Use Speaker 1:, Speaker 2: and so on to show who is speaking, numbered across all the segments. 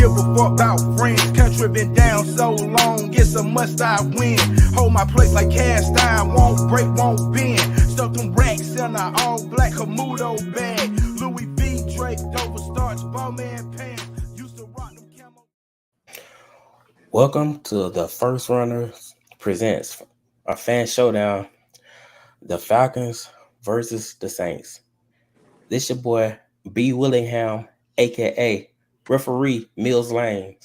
Speaker 1: give a fuck about friends. Country been down so long, it's a must I win. Hold my place like cast iron, won't break, won't bend. Stuck them racks in a all black Camuto bag. Louis V, Drake, Dover starch, Bowman pants. Used to rock them camo.
Speaker 2: Welcome to the First Runners presents a fan showdown. The Falcons versus the Saints. This your boy B. Willingham, aka referee Mills Lane.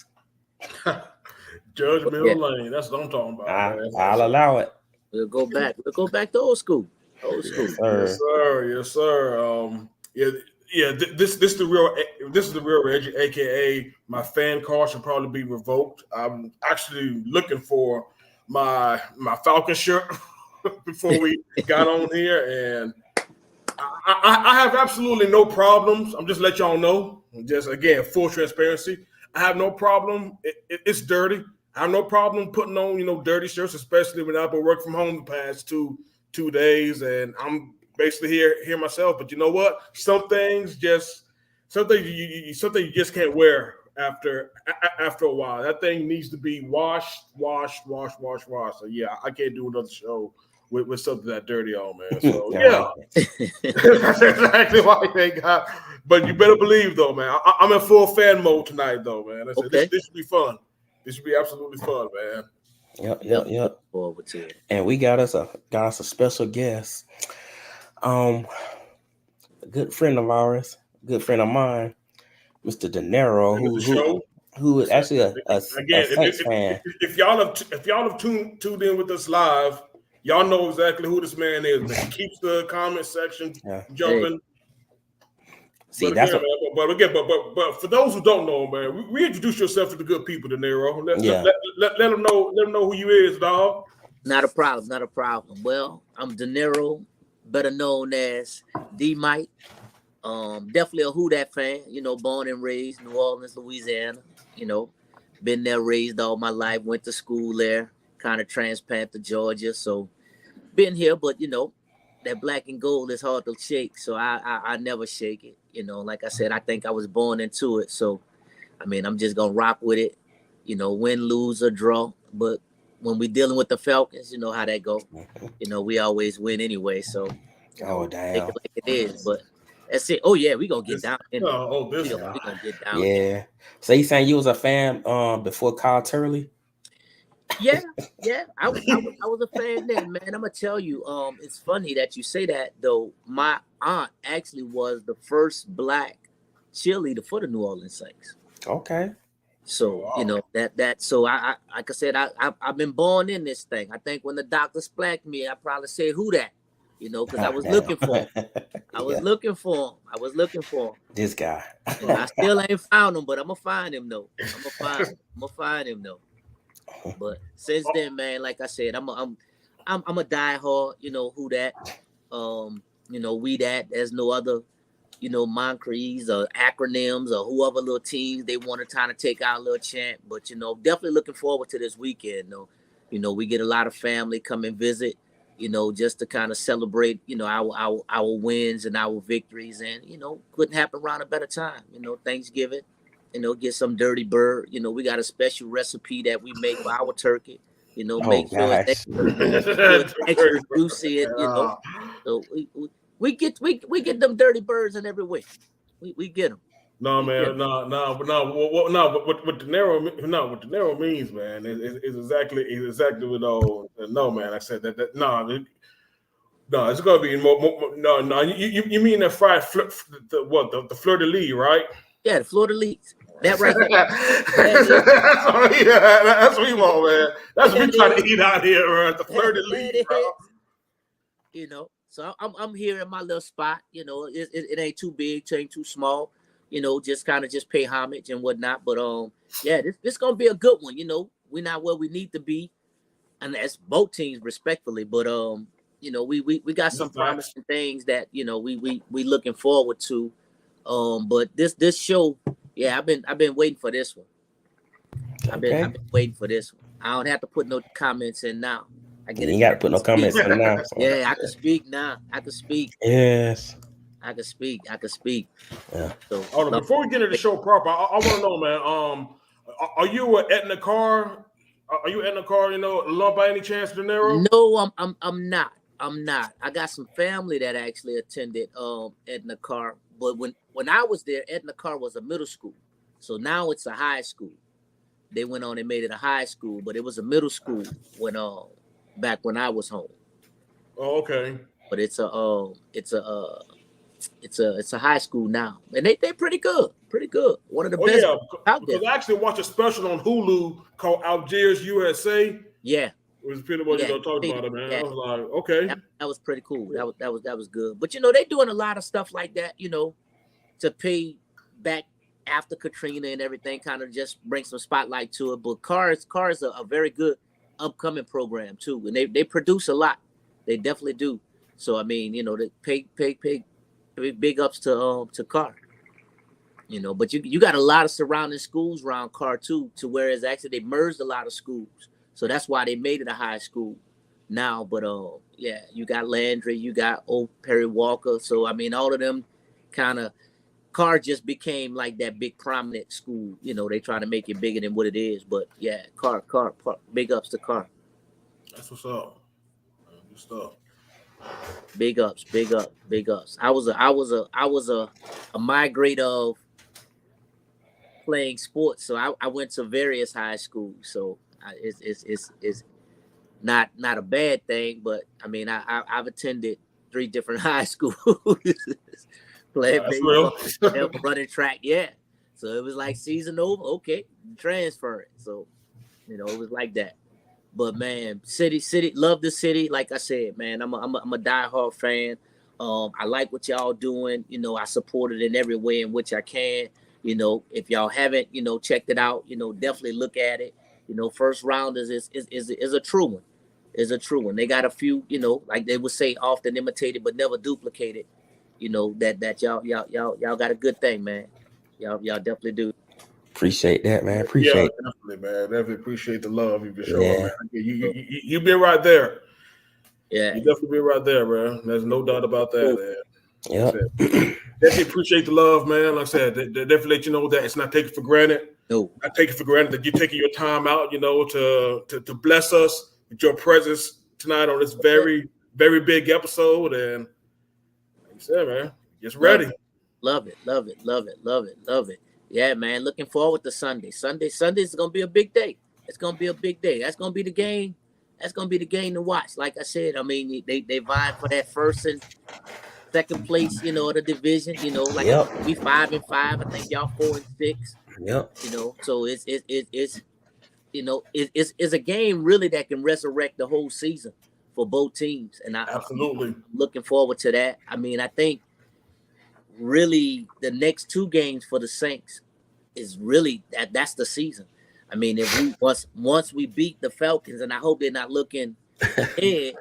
Speaker 3: Judge Mills Lane. That's what I'm talking about.
Speaker 2: I'll allow it.
Speaker 4: We'll go back. We'll go back to old school. Old school.
Speaker 2: Yes, sir.
Speaker 3: Yes, sir. This is the real Reggie, aka my fan card should probably be revoked. I'm actually looking for my Falcon shirt before we got on here, and I have absolutely no problems. I'm just let y'all know. Just again, full transparency. I have no problem. It's dirty. I have no problem putting on dirty shirts, especially when I've been working from home the past two days, and I'm basically here myself. But you know what? Some things you just can't wear after a while. That thing needs to be washed. So yeah, I can't do another show with something that dirty on, man. So yeah, that's exactly why they got. But you better believe though, man, I'm in full fan mode tonight though, man.
Speaker 4: Okay.
Speaker 3: This should be fun. This should be absolutely fun, man.
Speaker 2: Yep.
Speaker 4: Forward to it.
Speaker 2: And we got us a special guest. A good friend of ours, good friend of mine, Mr. Dinero, who is actually a Saints fan.
Speaker 3: If y'all have tuned in with us live, y'all know exactly who this man is. Man. He keeps the comment section jumping.
Speaker 2: Hey. See, but
Speaker 3: for those who don't know, man, reintroduce yourself to the good people, Dinero. Let them know who you is, dog.
Speaker 4: Not a problem. Well, I'm Dinero, better known as D-Mike. Definitely a Who Dat fan, born and raised New Orleans, Louisiana. Been there, raised all my life, went to school there, kind of transplanted to Georgia. So been here, but that black and gold is hard to shake. So I never shake it. Like I said, I think I was born into it. So, I'm just going to rock with it, win, lose, or draw. But when we're dealing with the Falcons, you know how that go. We always win anyway. So,
Speaker 2: damn.
Speaker 4: Take it like it is. But that's it. Oh, yeah, we're going to get down. We're going to get down.
Speaker 2: Yeah. So you saying you was a fan before Kyle Turley?
Speaker 4: Yeah. I was a fan then, man. I'm gonna tell you. It's funny that you say that though. My aunt actually was the first black cheerleader for the New Orleans Saints.
Speaker 2: Okay.
Speaker 4: So that. So I like I said, I've been born in this thing. I think when the doctor splacked me, I probably said who that, because I was looking for him. I was looking for him.
Speaker 2: This guy.
Speaker 4: I still ain't found him, but I'm gonna find him though. But since then, man, like I said, I'm a diehard, who that, we that. There's no other, mockeries or acronyms or whoever little teams they want to kind of take our little chant. But definitely looking forward to this weekend. We get a lot of family come and visit, just to kind of celebrate, our wins and our victories, and couldn't happen around a better time. Thanksgiving. Get some dirty bird. We got a special recipe that we make for our turkey. Make sure it's extra juicy. So we get them dirty birds in every way. We get them.
Speaker 3: No, man, no. But what Dinero means, man, is exactly what all. No, man, I said that. No, it's gonna be more. No. You mean the fried the fleur de lis, right?
Speaker 4: Yeah, the fleur de lis. That right
Speaker 3: there. That's what we want, man. That's what we trying to eat out here, right? The fleur de lis, bro.
Speaker 4: So I'm here in my little spot. It ain't too big, it ain't too small. Just kind of just pay homage and whatnot. But this gonna be a good one. We're not where we need to be, and that's both teams respectfully. But we got some promising things that we looking forward to. But this show. Yeah, I've been waiting for this one. I've been waiting for this one. I don't have to put no comments in now.
Speaker 2: You got to put no comments in now.
Speaker 4: Yeah, I can speak now. I can speak.
Speaker 2: Yes.
Speaker 4: I could speak.
Speaker 2: Yeah.
Speaker 4: So
Speaker 3: Hold on, before we get into the show proper, I want to know, man. Are you Etna Car? Are you Etna Car? You know, alum by any chance, Dinero?
Speaker 4: no, I'm not. I'm not. I got some family that actually attended Edna Carr, but when I was there, Edna Carr was a middle school. So now it's a high school. They went on and made it a high school, but it was a middle school when back when I was home.
Speaker 3: Oh, okay.
Speaker 4: But it's a high school now, and they're pretty good, One of the best out there.
Speaker 3: Because I actually watched a special on Hulu called Algiers USA.
Speaker 4: Yeah,
Speaker 3: it was pretty much talking about it, man.
Speaker 4: Yeah.
Speaker 3: I was like, okay,
Speaker 4: that was pretty cool. That was good. But they're doing a lot of stuff like that, to pay back after Katrina and everything, kind of just bring some spotlight to it. But cars are a very good upcoming program too, and they produce a lot. They definitely do. So I mean, they pay big ups to Carr. But you got a lot of surrounding schools around Carr too, to whereas actually they merged a lot of schools. So that's why they made it a high school now. But yeah, you got Landry, you got old Perry Walker. So I mean, all of them kind of Carr just became like that big prominent school. They try to make it bigger than what it is. But yeah, Carr, big ups to Carr.
Speaker 3: That's what's up. Good stuff.
Speaker 4: Big ups. I was a migrate of playing sports, so I went to various high schools. So it's not a bad thing, but I mean I've attended 3 different high schools, playing baseball, running track. Yeah, so it was like season over. Okay, transfer it. So it was like that. But man, city, love the city. Like I said, man, I'm a diehard fan. I like what y'all doing. I support it in every way in which I can. If y'all haven't, checked it out, definitely look at it. First Rounders is a true one. Is a true one. They got a few, like they would say, often imitated but never duplicated. That y'all got a good thing, man. Y'all definitely do.
Speaker 2: Appreciate that, man. Appreciate
Speaker 3: definitely, man. Definitely appreciate the love you've been showing,
Speaker 2: Yeah.
Speaker 3: man. You've been right there.
Speaker 4: Yeah.
Speaker 3: You definitely been right there, bro. There's no doubt about that, man.
Speaker 2: Yeah.
Speaker 3: Definitely appreciate the love, man. Like I said, they definitely let you know that it's not taken for granted.
Speaker 4: No.
Speaker 3: Not taken for granted that you're taking your time out, to bless us with your presence tonight on this very, very big episode. And like you said, man, just ready.
Speaker 4: Love it. Yeah, man. Looking forward to Sunday. Sunday is gonna be a big day. It's gonna be a big day. That's gonna be the game. That's gonna be the game to watch. Like I said, I mean, they vying for that first and second place, of the division. Like we 5-5. I think y'all 4-6.
Speaker 2: Yep.
Speaker 4: So it's a game really that can resurrect the whole season for both teams. And
Speaker 3: Absolutely
Speaker 4: I'm looking forward to that. I mean, I think really the next 2 games for the Saints is really that's the season. I mean, if we once we beat the Falcons, and I hope they're not looking ahead,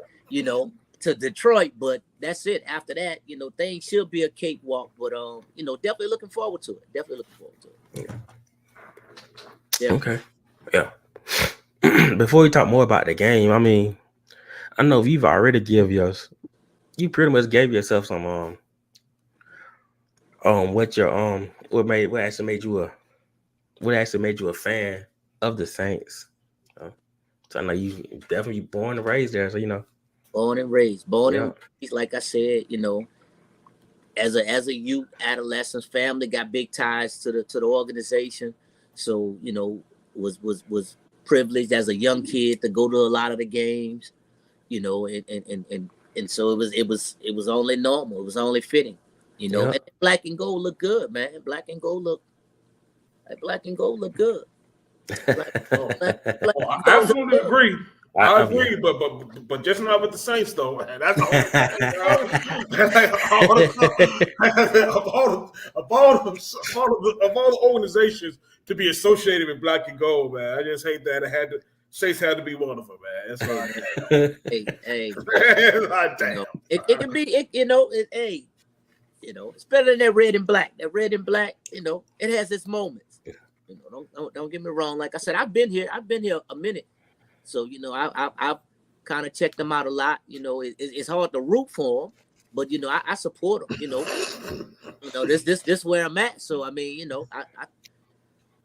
Speaker 4: to Detroit, but that's it. After that, things should be a cakewalk. But definitely looking forward to it. Yeah.
Speaker 2: Okay. Yeah. Before we talk more about the game, I mean, I know you've already you pretty much gave yourself some what actually made you a fan of the Saints. So I know you definitely born and raised there, so
Speaker 4: Born and raised, like I said, as a youth, adolescence, family got big ties to the organization. So was privileged as a young kid to go to a lot of the games, and so it was only normal. It was only fitting, And black and gold look good, man. Black and gold look good.
Speaker 3: I absolutely agree. I agree, but just not with the Saints, though. Man. That's the of all the organizations to be associated with black and gold, man. I just hate that Saints had to be one of them, man. That's right.
Speaker 4: Hey,
Speaker 3: damn.
Speaker 4: It can be, it's better than that red and black. That red and black, it has its moments. Don't get me wrong. Like I said, I've been here a minute. So, I've kind of checked them out a lot. It's hard to root for them, but I support them. This where I'm at. So I mean,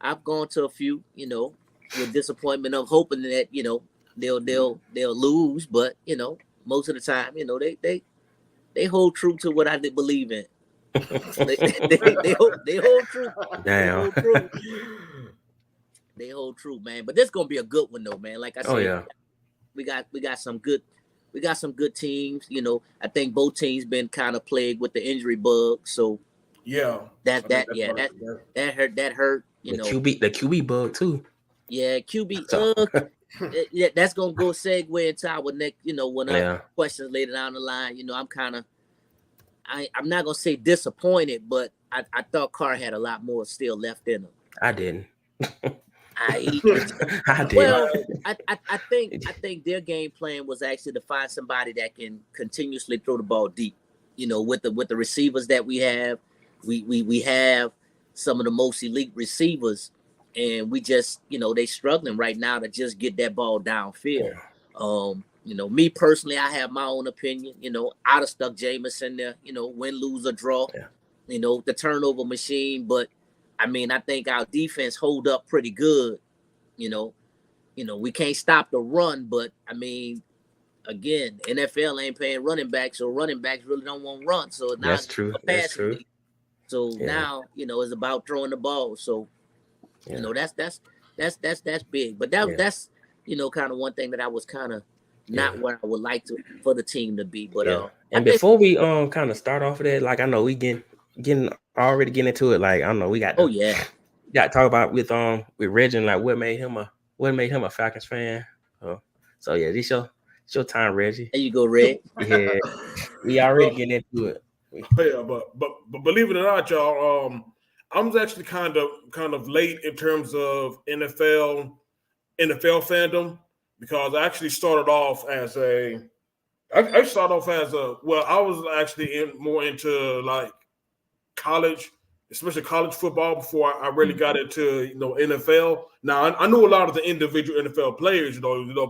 Speaker 4: I've gone to a few, with disappointment of hoping that they'll lose, but most of the time, they hold true to what I did believe in. they hold true.
Speaker 2: Damn.
Speaker 4: They hold true, man. But this gonna be a good one though, man. Like I said,
Speaker 2: yeah.
Speaker 4: we got some good teams. I think both teams been kind of plagued with the injury bug. So that hurt.
Speaker 2: The QB bug too.
Speaker 4: Yeah, QB. Yeah, that's gonna go segue into our next. When our questions later down the line. I'm kind of. I'm not gonna say disappointed, but I thought Carr had a lot more still left in him.
Speaker 2: I didn't.
Speaker 4: I did. Well, I think their game plan was actually to find somebody that can continuously throw the ball deep. With the receivers that we have, we have some of the most elite receivers, and we just they struggling right now to just get that ball downfield. Me personally, I have my own opinion. I'd have stuck Jameis in there. Win, lose, or draw. The turnover machine, but. I mean, I think our defense hold up pretty good. We can't stop the run, but I mean, again, NFL ain't paying running backs, so running backs really don't want to run. So now
Speaker 2: that's true. That's true.
Speaker 4: So now, it's about throwing the ball. So, that's big. But that's kind of one thing that I was kind of not where I would like for the team to be. But
Speaker 2: and before we kind of start off of that, like I know we getting into it. Like I don't know, we got to talk about with Reggie, like what made him a Falcons fan. So yeah, this your time, Reggie.
Speaker 4: There you go, Reg.
Speaker 2: Yeah, we already getting into it.
Speaker 3: Yeah, but believe it or not, y'all, I was actually kind of late in terms of NFL fandom because I actually started off as I was actually more into like college, especially college football before I really got into NFL. Now I knew a lot of the individual NFL players,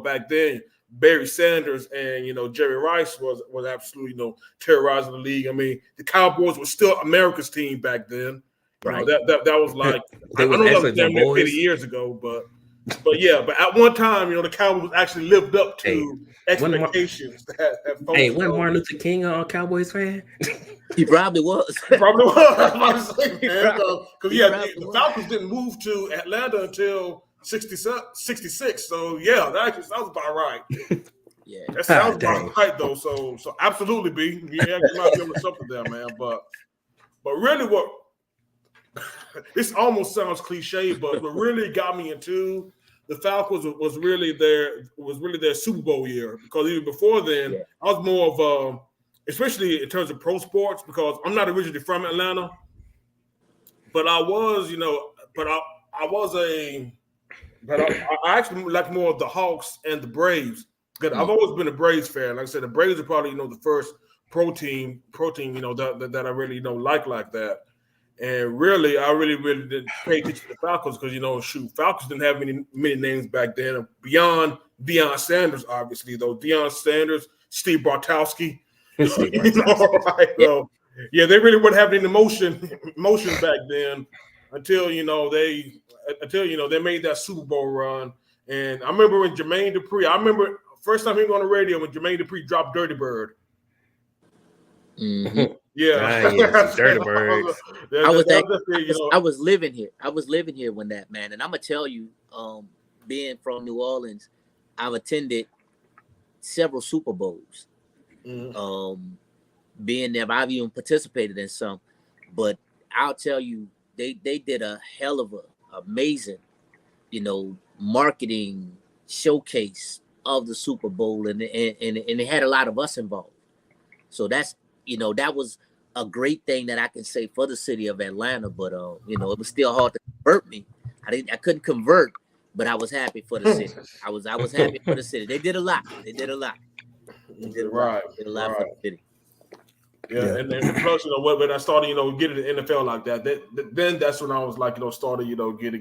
Speaker 3: back then Barry Sanders and Jerry Rice was absolutely terrorizing the league. I mean, the Cowboys were still America's team back then. Right. That was like I know that was damn near 50 years ago, but at one time, the Cowboys actually lived up to expectations.
Speaker 2: Wasn't Martin Luther King a Cowboys fan?
Speaker 4: He probably was.
Speaker 3: Probably was. I was about to say, man, because the Falcons didn't move to Atlanta until 66. So that sounds about right.
Speaker 4: Yeah,
Speaker 3: that sounds about right though. So absolutely, B. Yeah, you might be able to something there, man. But really, what this almost sounds cliche, but what really got me into the Falcons was really their Super Bowl year because even before then, I was more of especially in terms of pro sports, because I'm not originally from Atlanta, but I actually like more of the Hawks and the Braves. Because I've always been a Braves fan. Like I said, the Braves are probably the first pro team that I really like that. And really, I really didn't pay attention to the Falcons because Falcons didn't have many names back then beyond Deion Sanders, obviously though. Deion Sanders, Steve Bartowski. Right? So, they really weren't having any emotion back then until they made that Super Bowl run. And I remember when Jermaine Dupri. First time he was on the radio when Jermaine Dupri dropped Dirty Bird.
Speaker 4: Mm-hmm.
Speaker 3: Dirty
Speaker 4: Bird. I was living here. I was living here when that, man. And I'm gonna tell you, being from New Orleans, I've attended several Super Bowls. Mm-hmm. Being there, I've even participated in some, but I'll tell you, they did a hell of a amazing, marketing showcase of the Super Bowl, and it had a lot of us involved. So that's that was a great thing that I can say for the city of Atlanta. But it was still hard to convert me. I couldn't convert, but I was happy for the city. I was happy for the city. They did a lot. They did a lot for the city.
Speaker 3: Yeah, and plus, when I started, getting to the NFL like that, then that's when I was like, started,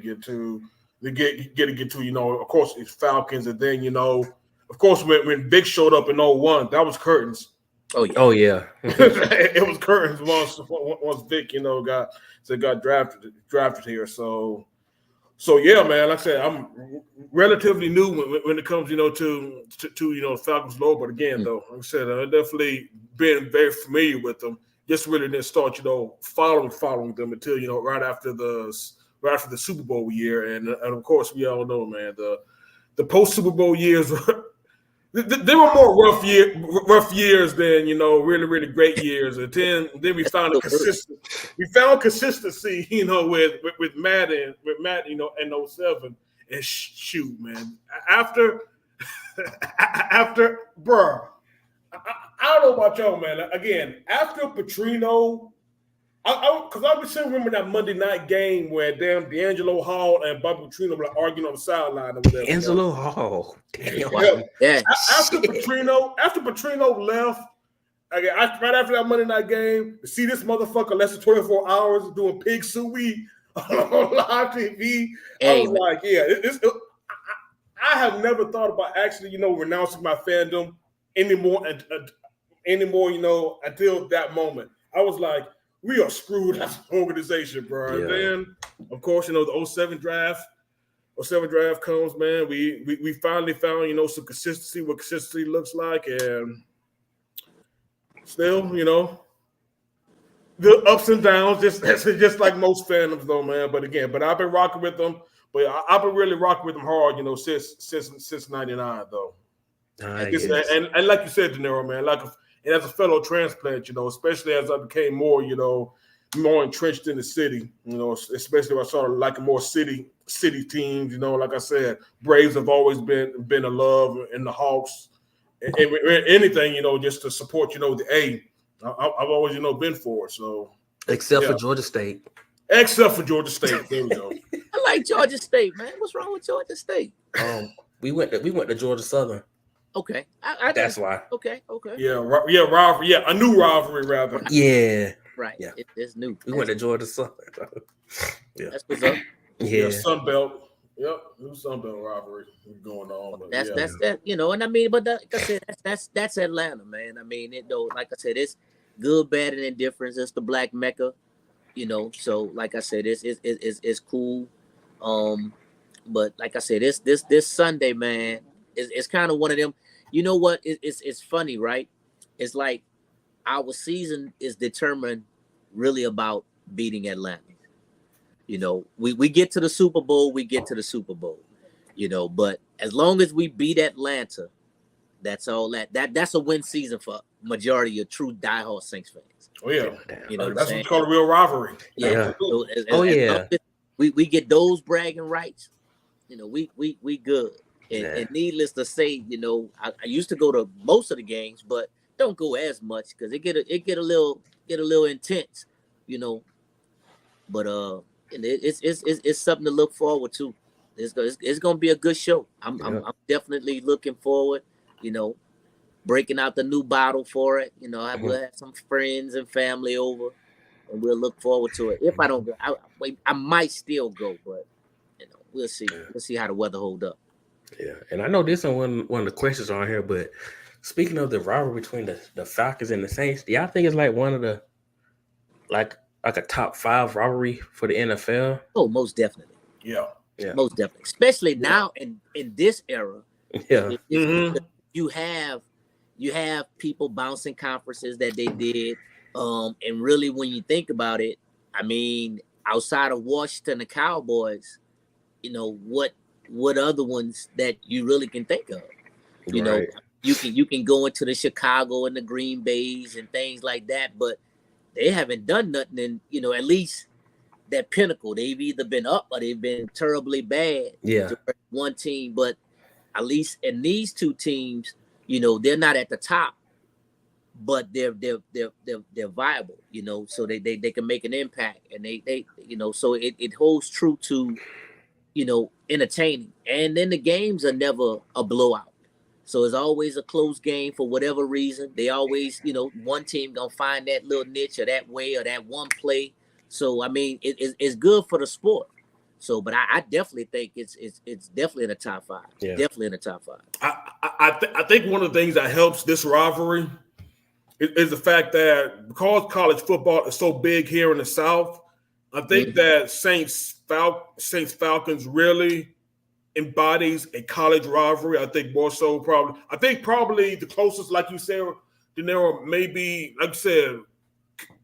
Speaker 3: get to, of course, it's Falcons, and then, of course, when Vic showed up in 01, that was curtains.
Speaker 4: Oh yeah.
Speaker 2: Oh yeah.
Speaker 3: It was curtains once Vic, got drafted here. So yeah, man. Like I said, I'm relatively new when it comes, to Falcons lore. But again, though, like I said, I've definitely been very familiar with them. Just really didn't start, following them until right after the Super Bowl year, and of course we all know, man, the post Super Bowl years. There were more rough years than really really great years, and then we found consistency, with Matt and in 07, and shoot, man, after bruh, I don't know about y'all, man. Again, after Petrino. Because I just remember that Monday night game where damn D'Angelo Hall and Bobby Petrino were arguing on the sideline or whatever.
Speaker 2: Angelo Hall. Damn.
Speaker 3: Yeah. After Petrino left, right after that Monday night game, to see this motherfucker less than 24 hours doing pig suey on live TV, I was like, yeah, I have never thought about actually, renouncing my fandom anymore, until that moment. I was like, we are screwed as an organization, bro. Yeah. And then, of course, the 07 draft comes, man. We finally found, some consistency, what consistency looks like, and still, the ups and downs, just like most fandoms, though, man. But I've been rocking with them. But I've been really rocking with them hard, since '99, though. And like you said, Dinero, man, and as a fellow transplant, especially as I became more, more entrenched in the city, especially when I started liking more city teams, like I said, Braves have always been a love, and the Hawks, and anything, just to support, the A. I've always, been for it. So
Speaker 2: except for Georgia State.
Speaker 3: Except for Georgia State. There we go.
Speaker 4: I like Georgia State, man. What's wrong with Georgia State?
Speaker 2: We went to Georgia Southern.
Speaker 4: Okay,
Speaker 2: that's why.
Speaker 4: Okay.
Speaker 3: Yeah, rivalry. Yeah, a new rivalry, rather.
Speaker 4: Right.
Speaker 2: Yeah,
Speaker 4: right. Yeah, it's new.
Speaker 2: We went to Georgia Southern.
Speaker 4: Yeah, that's what's up.
Speaker 2: Yeah,
Speaker 3: Sun Belt. Yep, new Sun Belt rivalry going on.
Speaker 4: That's that. And I mean, but like I said, that's Atlanta, man. I mean, like I said, it's good, bad, and indifference. It's the Black Mecca, So, like I said, it's cool. But like I said, this Sunday, man. It's kind of one of them. You know what? It's funny, right? It's like our season is determined really about beating Atlanta. We get to the Super Bowl, but as long as we beat Atlanta, that's all that's a win season for majority of true diehard Saints fans.
Speaker 3: Oh yeah.
Speaker 4: That's
Speaker 3: what you call a real rivalry.
Speaker 4: Yeah. So we get those bragging rights, we good. And needless to say, I used to go to most of the games, but don't go as much because it get a little intense, But it's something to look forward to. It's gonna be a good show. I'm definitely looking forward. Breaking out the new bottle for it. We'll have some friends and family over, and we'll look forward to it. If I don't go, I might still go, but we'll see. We'll see how the weather hold up.
Speaker 2: Yeah, and I know this is one of the questions on here, but speaking of the rivalry between the Falcons and the Saints, do y'all think it's like one of the like a top 5 rivalry for the NFL?
Speaker 4: Oh, most definitely.
Speaker 3: Yeah.
Speaker 4: Most definitely, especially now in this era.
Speaker 2: Yeah.
Speaker 4: You have people bouncing conferences that they did, and really when you think about it, I mean, outside of Washington, the Cowboys, what other ones that you really can think of?
Speaker 2: Right.
Speaker 4: You can go into the Chicago and the Green Bays and things like that, but they haven't done nothing in, at least that pinnacle. They've either been up or they've been terribly bad.
Speaker 2: Yeah.
Speaker 4: To one team, but at least in these two teams, they're not at the top, but they're viable, so they can make an impact, and they so it holds true to entertaining. And then the games are never a blowout. So it's always a close game for whatever reason. They always, one team gonna find that little niche or that way or that one play. So I mean, it's good for the sport. So, but I definitely think it's definitely in the top 5. Yeah. Definitely in the top 5.
Speaker 3: I think one of the things that helps this rivalry is the fact that because college football is so big here in the South, I think that Saints Falcons really embodies a college rivalry. I think more so probably the closest, like you said, Dinero, maybe, like you said,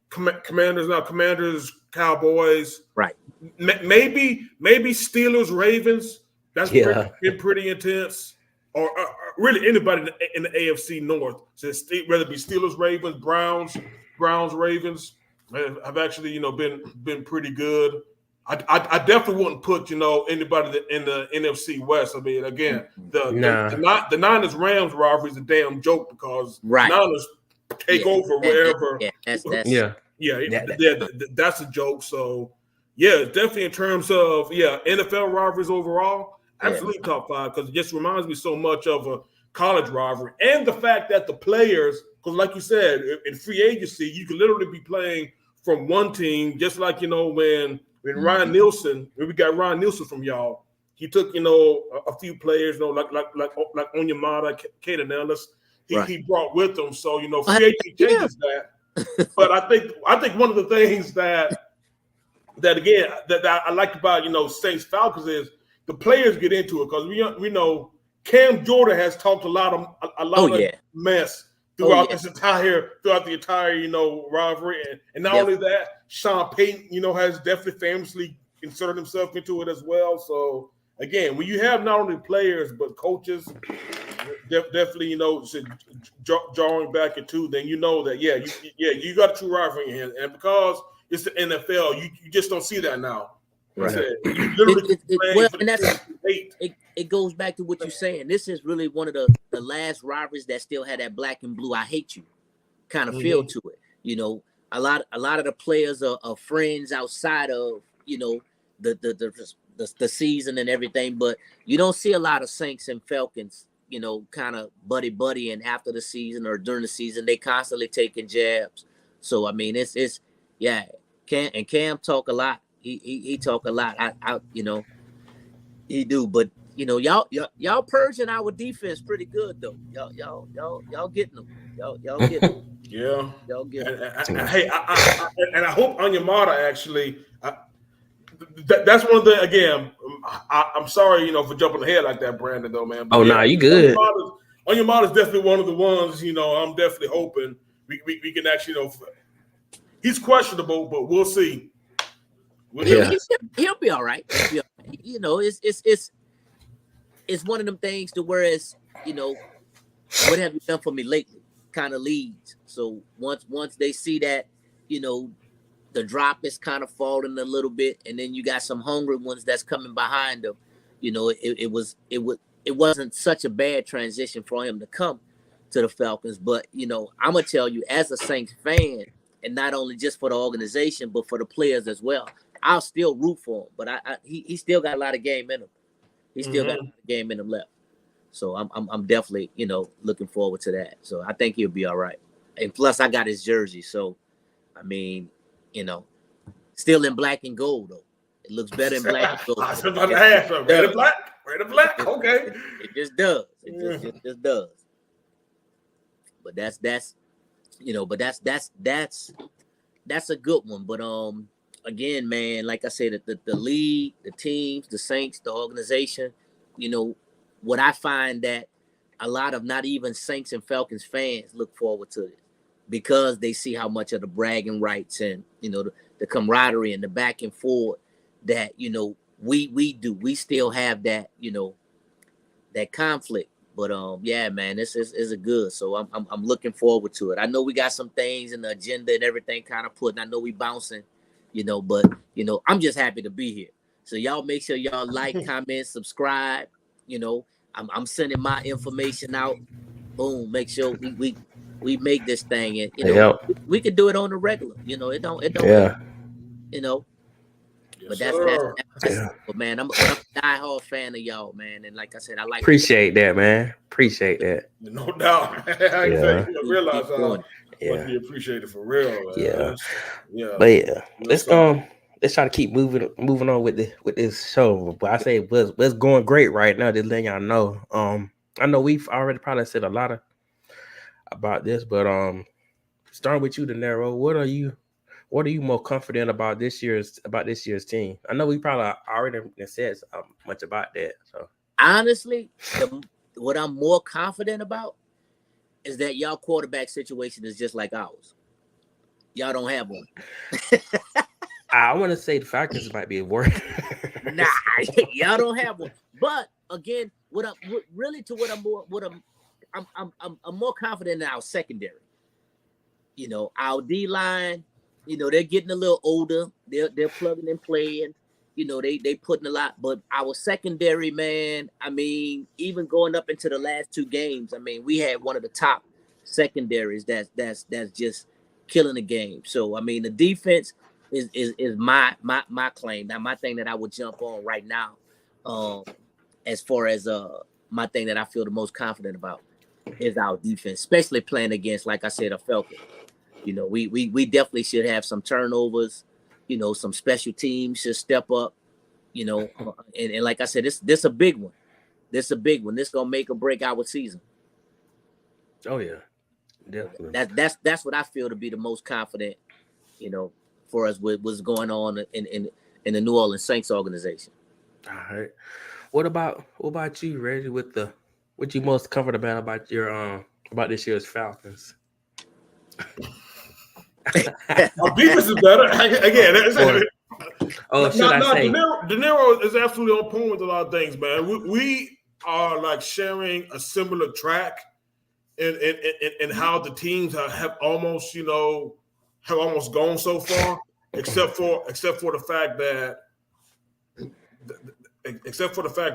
Speaker 3: Commanders, Cowboys.
Speaker 4: Right.
Speaker 3: Maybe Steelers, Ravens. That's been pretty intense. Or really anybody in the AFC North. So whether it be Steelers, Ravens, Browns, Ravens, have actually, been pretty good. I definitely wouldn't put, anybody in the NFC West. I mean, again, the Niners Rams rivalry is a damn joke because Niners take over wherever. That's a joke. So definitely in terms of NFL rivalries overall, absolutely top 5 because it just reminds me so much of a college rivalry and the fact that the players, because like you said, in free agency, you can literally be playing from one team, just like when Ryan Nielsen, when we got Ryan Nielsen from y'all, he took a few players, like Onyemata, Kaden Ellis, he brought with him. So free agency changes that. But I think one of the things that again that I like about Saints Falcons is the players get into it because we know Cam Jordan has talked a lot of mess throughout the entire rivalry, and not only that, Sean Payton has definitely famously inserted himself into it as well. So again, when you have not only players but coaches, definitely drawing back into, then that you got a true rivalry in here, and because it's the NFL, you just don't see that now.
Speaker 2: Right.
Speaker 4: It goes back to what you're saying. This is really one of the last rivalries that still had that black and blue, I hate you kind of feel to it. A lot of the players are friends outside of, the season and everything, but you don't see a lot of Saints and Falcons, kind of buddy and after the season or during the season, they constantly taking jabs. So, I mean, it's Cam talk a lot. He talk a lot. He do, but y'all purging our defense pretty good though. Y'all getting them. Y'all getting them.
Speaker 3: Yeah.
Speaker 4: Y'all getting them.
Speaker 3: And hey, I hope Onyemata actually. That's one of the again. I'm sorry, for jumping ahead like that, Brandon. Though, man.
Speaker 2: But you good.
Speaker 3: Onyemata is definitely one of the ones. I'm definitely hoping we can actually. He's questionable, but we'll see.
Speaker 4: He'll be all right. It's one of them things to where it's, what have you done for me lately kind of leads. So once they see that, the drop is kind of falling a little bit, and then you got some hungry ones that's coming behind them. It wasn't such a bad transition for him to come to the Falcons. But, I'm going to tell you, as a Saints fan, and not only just for the organization, but for the players as well, I'll still root for him. But he still got a lot of game in him. He still got a lot of game in him left. So I'm definitely, looking forward to that. So I think he'll be all right. And plus, I got his jersey. So, I mean, still in black and gold, though. It looks better in black and gold.
Speaker 3: I was about to ask him. Red and black. Okay.
Speaker 4: It just does. It just does. But that's a good one. But again, man, like I said, the league, the teams, the Saints, the organization, what I find that a lot of not even Saints and Falcons fans look forward to it because they see how much of the bragging rights and the camaraderie and the back and forth that we do. We still have that that conflict. But man, this is a good. So I'm looking forward to it. I know we got some things in the agenda and everything kind of put. And I know we bouncing, but I'm just happy to be here. So y'all make sure y'all like, comment, subscribe. I'm sending my information out. Boom, make sure we make this thing, and we could do it on the regular. It don't. But that's but man, I'm a diehard fan of y'all, man. And like I said, I like
Speaker 2: appreciate that, man. Appreciate that.
Speaker 3: No doubt. You realize how much we appreciate it for real. Man.
Speaker 2: But let's try to keep moving on with this show. But I say it's going great right now. Just letting y'all know. I know we've already probably said a lot about this, but starting with you, Dinero. What are you more confident about this year's team? I know we probably already said much about that. So
Speaker 4: honestly, what I'm more confident about is that y'all quarterback situation is just like ours. Y'all don't have one.
Speaker 2: I want to say the Falcons might be worse.
Speaker 4: Nah, y'all don't have one. But again, I'm more confident in our secondary. You know, our D line. You know, they're getting a little older. They're plugging and playing. You know, they putting a lot. But our secondary, man. I mean, even going up into the last 2 games, I mean, we had one of the top secondaries that's just killing the game. So I mean, the defense is my claim. Now, my thing that I would jump on right now, as far as my thing that I feel the most confident about is our defense, especially playing against, like I said, a Falcon. You know, we definitely should have some turnovers. You know, some special teams should step up. You know, and like I said, this a big one. This a big one. This gonna make or break our season.
Speaker 2: Oh yeah, definitely.
Speaker 4: That's what I feel to be the most confident. You know, for us with what's going on in the New Orleans Saints organization.
Speaker 2: All right. What about you, Reggie? What you most comfortable about your about this year's Falcons?
Speaker 3: Our defense is better. Again, Dinero is absolutely on point with a lot of things, man. We are like sharing a similar track in how the teams have almost gone so far, except for the fact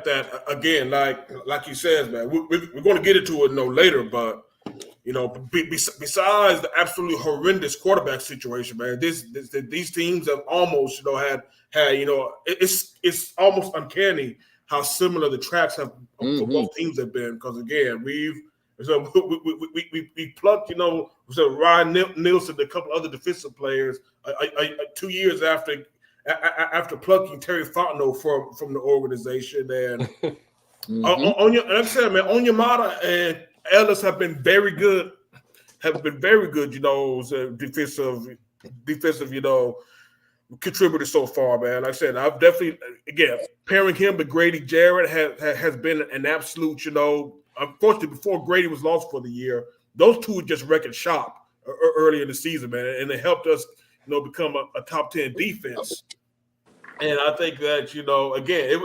Speaker 3: that again, like you said, man, we're going to get into it later, but you know, besides the absolutely horrendous quarterback situation, man, these teams have almost had it's almost uncanny how similar the tracks have for both teams have been, because again we plucked Ryan Nielsen, a couple other defensive players 2 years after plucking Terry Fontenot from the organization, and Onyemata and Ellis have been very good. Defensive, contributors so far, man. Like I said, I've definitely, again, pairing him with Grady Jarrett has been an absolute, unfortunately, before Grady was lost for the year, those two were just wrecking shop early in the season, man, and it helped us, become a top 10 defense. And I think that, again,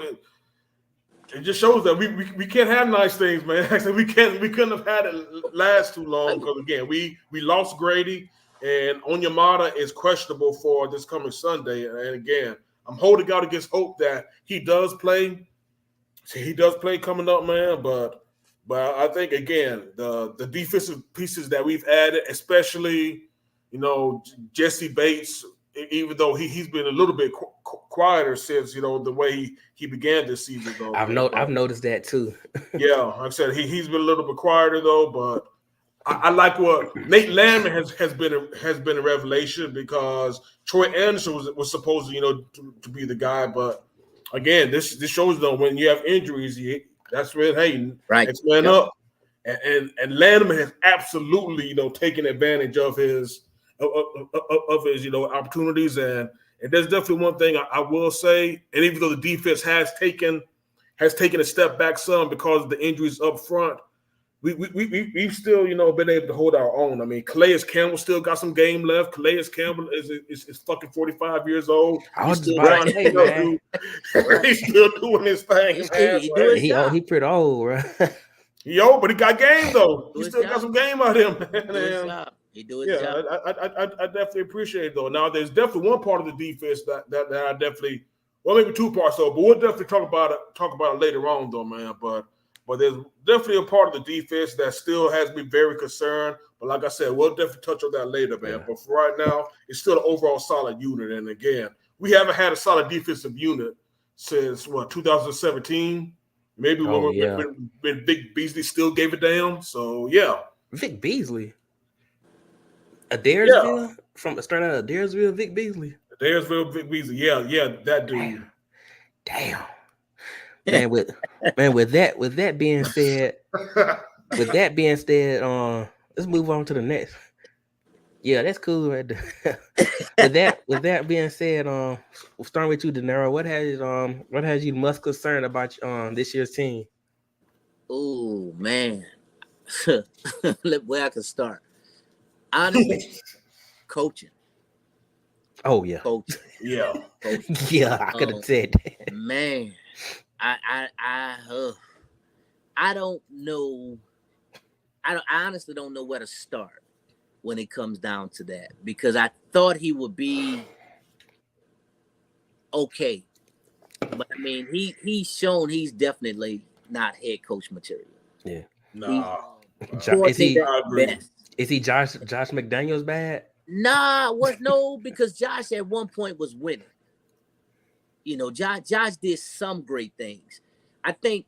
Speaker 3: it just shows that we can't have nice things, man. We couldn't have had it last too long, because again, we lost Grady, and Onyemata is questionable for this coming Sunday. And again, I'm holding out against hope that he does play. He does play coming up, man. But I think again, the defensive pieces that we've added, especially Jesse Bates, even though he's been a little bit quieter since the way he began this season, though.
Speaker 2: I've noticed that too.
Speaker 3: Yeah, like I said, he's been a little bit quieter though, but I like what Nate Landman has been a revelation, because Troy Anderson was supposed to be the guy, but again, this shows though, when you have injuries, that's where next man up, and Landman has absolutely taken advantage of his opportunities, and there's definitely one thing I will say, and even though the defense has taken a step back some because of the injuries up front, we've still been able to hold our own. I mean, Calais Campbell still got some game left. Calais Campbell is fucking 45 years old. He's still doing his thing.
Speaker 2: He pretty old, right?
Speaker 3: He old, but he got game though. He still got some game out of him.
Speaker 4: He do his job.
Speaker 3: I definitely appreciate it though. Now, there's definitely one part of the defense that I definitely, well, maybe two parts though, but we'll definitely talk about it later on though, man. But there's definitely a part of the defense that still has me very concerned. But like I said, we'll definitely touch on that later, man. Yeah. But for right now, it's still an overall solid unit. And again, we haven't had a solid defensive unit since 2017. Maybe when Vic Beasley still gave it down. So yeah,
Speaker 2: Vic Beasley. Adairsville? From straight out of Adairsville, Vic Beasley.
Speaker 3: Adairsville, Vic Beasley. Yeah, that dude.
Speaker 2: Damn. Man, with that being said, let's move on to the next. Yeah, that's cool right there. with that being said, we'll start with you, Dinero. What has you most concerned about this year's team?
Speaker 4: Oh man, where I can start. Honestly, coaching.
Speaker 2: Oh yeah,
Speaker 4: Coaching.
Speaker 3: Yeah.
Speaker 4: Coaching.
Speaker 2: yeah, I could have said that.
Speaker 4: Man, I don't know. I honestly don't know where to start when it comes down to that, because I thought he would be okay, but I mean he's shown he's definitely not head coach material.
Speaker 2: Yeah.
Speaker 3: Nah.
Speaker 2: Is he?
Speaker 3: I agree.
Speaker 4: Best.
Speaker 2: Is he Josh McDaniels bad?
Speaker 4: Nah, because Josh at one point was winning. You know, Josh did some great things. I think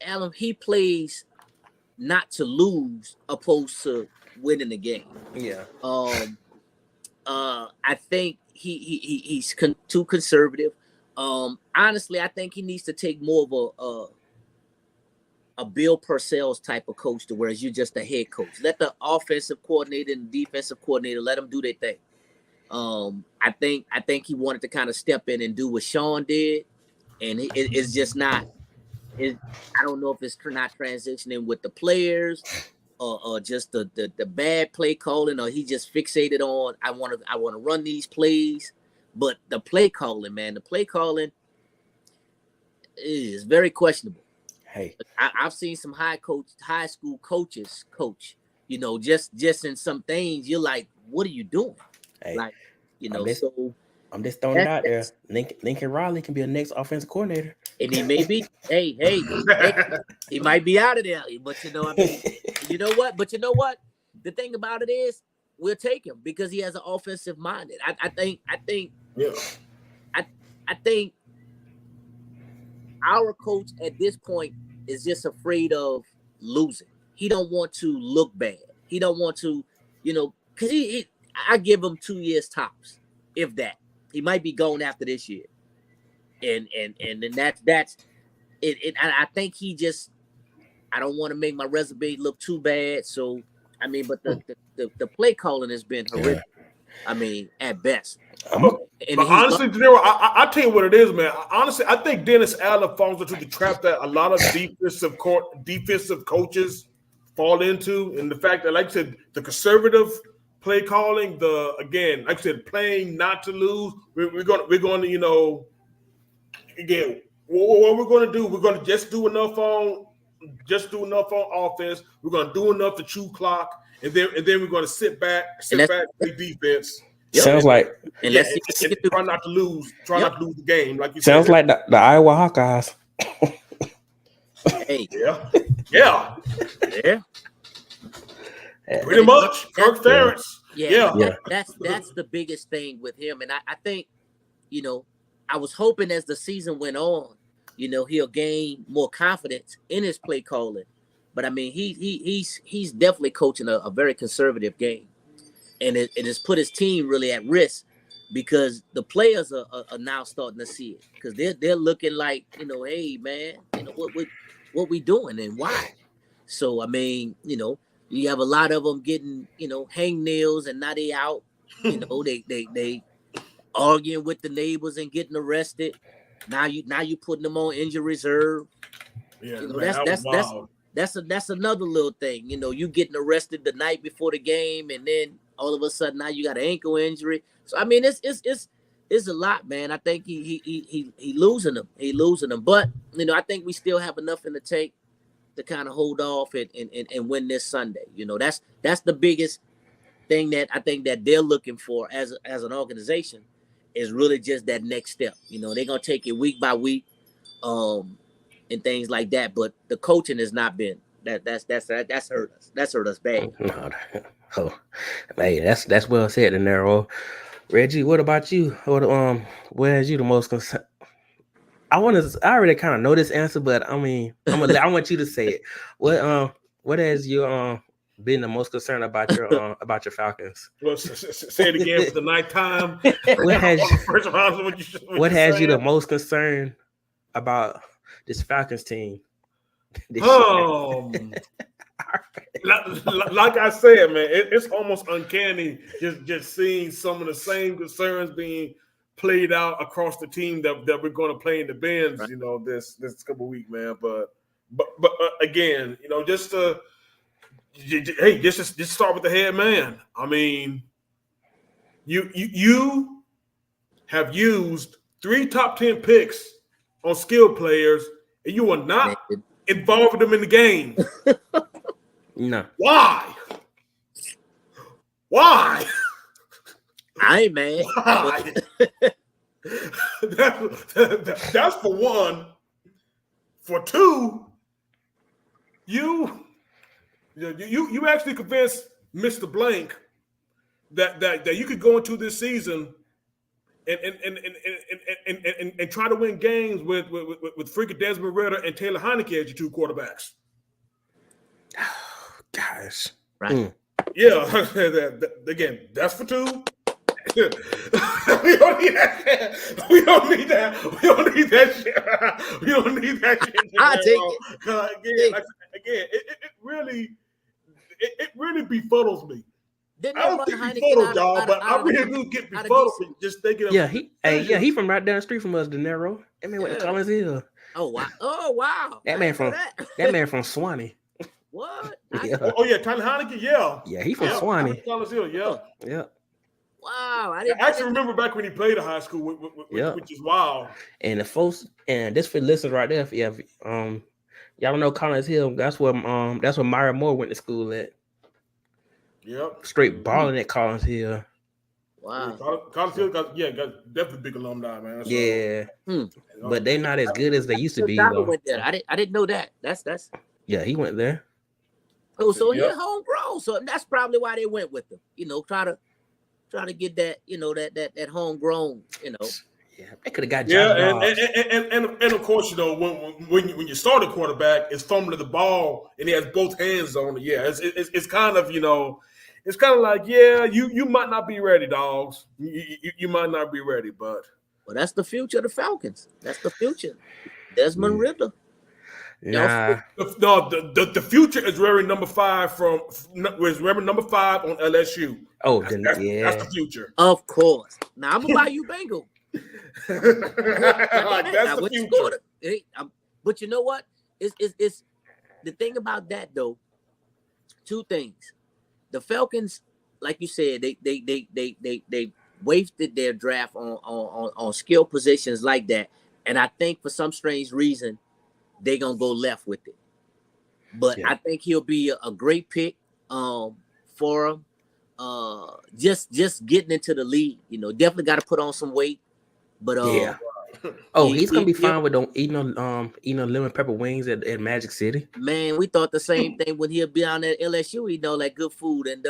Speaker 4: Alan, he plays not to lose opposed to winning the game.
Speaker 2: Yeah.
Speaker 4: I think he's too conservative. Honestly, I think he needs to take more of a Bill Parcells type of coach, to whereas you're just a head coach. Let the offensive coordinator and defensive coordinator let them do their thing. I think he wanted to kind of step in and do what Sean did, and it's just not. I don't know if it's not transitioning with the players, or just the bad play calling, or he just fixated on I want to run these plays. But the play calling, man, is very questionable.
Speaker 2: Hey,
Speaker 4: I've seen some high school coaches coach. You know, just in some things, you're like, what are you doing?
Speaker 2: hey,
Speaker 4: Like, you know,
Speaker 2: I'm just throwing it out there. Lincoln Riley can be a next offensive coordinator,
Speaker 4: and he may be. hey, he might be out of there. But you know, I mean, you know what? The thing about it is, we'll take him because he has an offensive minded. I think
Speaker 3: Yeah.
Speaker 4: I think our coach at this point is just afraid of losing. He don't want to look bad. He don't want to, you know, because I give him 2 years tops, if that. He might be gone after this year, and then that's it. I think he just. I don't want to make my resume look too bad, so I mean, but the play calling has been horrific. I mean, at best.
Speaker 3: But honestly, Dinero, I tell you what it is, man. Honestly, I think Dennis Allen falls into the trap that a lot of defensive coaches fall into, and the fact that, like I said, the conservative play calling, like I said, playing not to lose. We're going to, you know, again, what we're going to do, we're going to just do enough on offense. We're going to do enough to chew clock, and then we're going to sit back, play defense.
Speaker 2: Yep. Sounds like,
Speaker 3: and try not to lose the game. Like you
Speaker 2: sounds
Speaker 3: said.
Speaker 2: like the Iowa Hawkeyes.
Speaker 4: Hey,
Speaker 3: yeah. Pretty much, Kirk Ferentz.
Speaker 4: Yeah. That's the biggest thing with him, and I think, you know, I was hoping as the season went on, you know, he'll gain more confidence in his play calling. But I mean, he's definitely coaching a very conservative game, and it has put his team really at risk because the players are now starting to see it because they're looking like, you know, hey man, you know what we doing and why. So I mean, you know, you have a lot of them getting, you know, hangnails, and now they out. You know, they arguing with the neighbors and getting arrested. Now you putting them on injury reserve.
Speaker 3: Yeah,
Speaker 4: you know,
Speaker 3: man,
Speaker 4: that's another little thing. You know, you getting arrested the night before the game, and then all of a sudden now you got an ankle injury. So I mean, it's a lot, man. I think he losing them. He losing them. But you know, I think we still have enough in the tank to kind of hold off and win this Sunday. You know, that's the biggest thing that I think that they're looking for as an organization is really just that next step. You know, they're gonna take it week by week, and things like that. But the coaching has not been that's hurt us. That's hurt us bad.
Speaker 2: No, hey, that's well said, Dinero. Reggie, what about you? Where has you the most concern? I already kind of know this answer, but I mean, I want you to say it. What has you been the most concerned about your Falcons?
Speaker 3: Well, say it again for the ninth time.
Speaker 2: What has you the most concerned about this Falcons team?
Speaker 3: like I said, man, it's almost uncanny just seeing some of the same concerns being played out across the team that we're going to play in the Benz,
Speaker 4: Right.
Speaker 3: you know, this couple of weeks, man. But again, you know, just start with the head man. I mean, you have used 3 top 10 picks on skill players, and you are not involving them in the game.
Speaker 2: No.
Speaker 3: Why?
Speaker 4: I ain't mad.
Speaker 3: Why? That's for one. For two, you actually convinced Mr. Blank that you could go into this season and try to win games with freaking Desmond Ritter and Taylor Heineke as your 2 quarterbacks.
Speaker 2: Gosh.
Speaker 4: Right.
Speaker 3: Yeah, again, that's for 2. We don't need that. We don't need that shit. We don't need that shit.
Speaker 4: I'll take it.
Speaker 3: Again, it really befuddles me.
Speaker 4: Didn't
Speaker 3: I don't get befuddled, y'all, but I really do get befuddled just thinking of
Speaker 2: he from right down the street from us, Dinero. That man went to Collins Hill.
Speaker 4: Oh wow.
Speaker 2: That man from Swanee.
Speaker 4: What?
Speaker 2: Yeah.
Speaker 3: Tyler Heineke, yeah.
Speaker 2: Yeah, he from Swanee.
Speaker 3: Collins Hill, yeah.
Speaker 2: Yeah.
Speaker 4: Wow.
Speaker 3: I actually remember back when he played in high school, which is wild.
Speaker 2: And the folks, and this for listeners right there, y'all don't know Collins Hill. That's where Myra Moore went to school at.
Speaker 3: Yep.
Speaker 2: Straight balling at Collins Hill.
Speaker 4: Wow.
Speaker 3: Collins Hill got definitely big alumni, man. So,
Speaker 2: yeah. But they're not as good as they used to be.
Speaker 4: Went there. I didn't know that. That's
Speaker 2: yeah, he went there.
Speaker 4: Oh, so he's homegrown. So that's probably why they went with him. You know, try to get that, you know, that homegrown, you know.
Speaker 2: Yeah, they could have got
Speaker 3: and of course, you know, when you start a quarterback, it's fumbling the ball and he has both hands on it. Yeah, it's kind of, you know, it's kind of like, yeah, you might not be ready, dogs. You might not be ready, but
Speaker 4: that's the future of the Falcons. That's the future. Desmond Ritter.
Speaker 2: Nah.
Speaker 3: The future is wearing number 5 on LSU.
Speaker 2: Oh,
Speaker 3: that's the future.
Speaker 4: Of course. Now I'm gonna buy you Bengal.
Speaker 3: That's the future.
Speaker 4: But you know what? It's the thing about that though. 2 things. The Falcons, like you said, they wasted their draft on skill positions like that, and I think for some strange reason they're gonna go left with it. But I think he'll be a great pick for him. Just getting into the league, you know, definitely got to put on some weight. But
Speaker 2: he's gonna be fine with eating lemon pepper wings at Magic City.
Speaker 4: Man, we thought the same thing when he'll be on at LSU. He know like good food and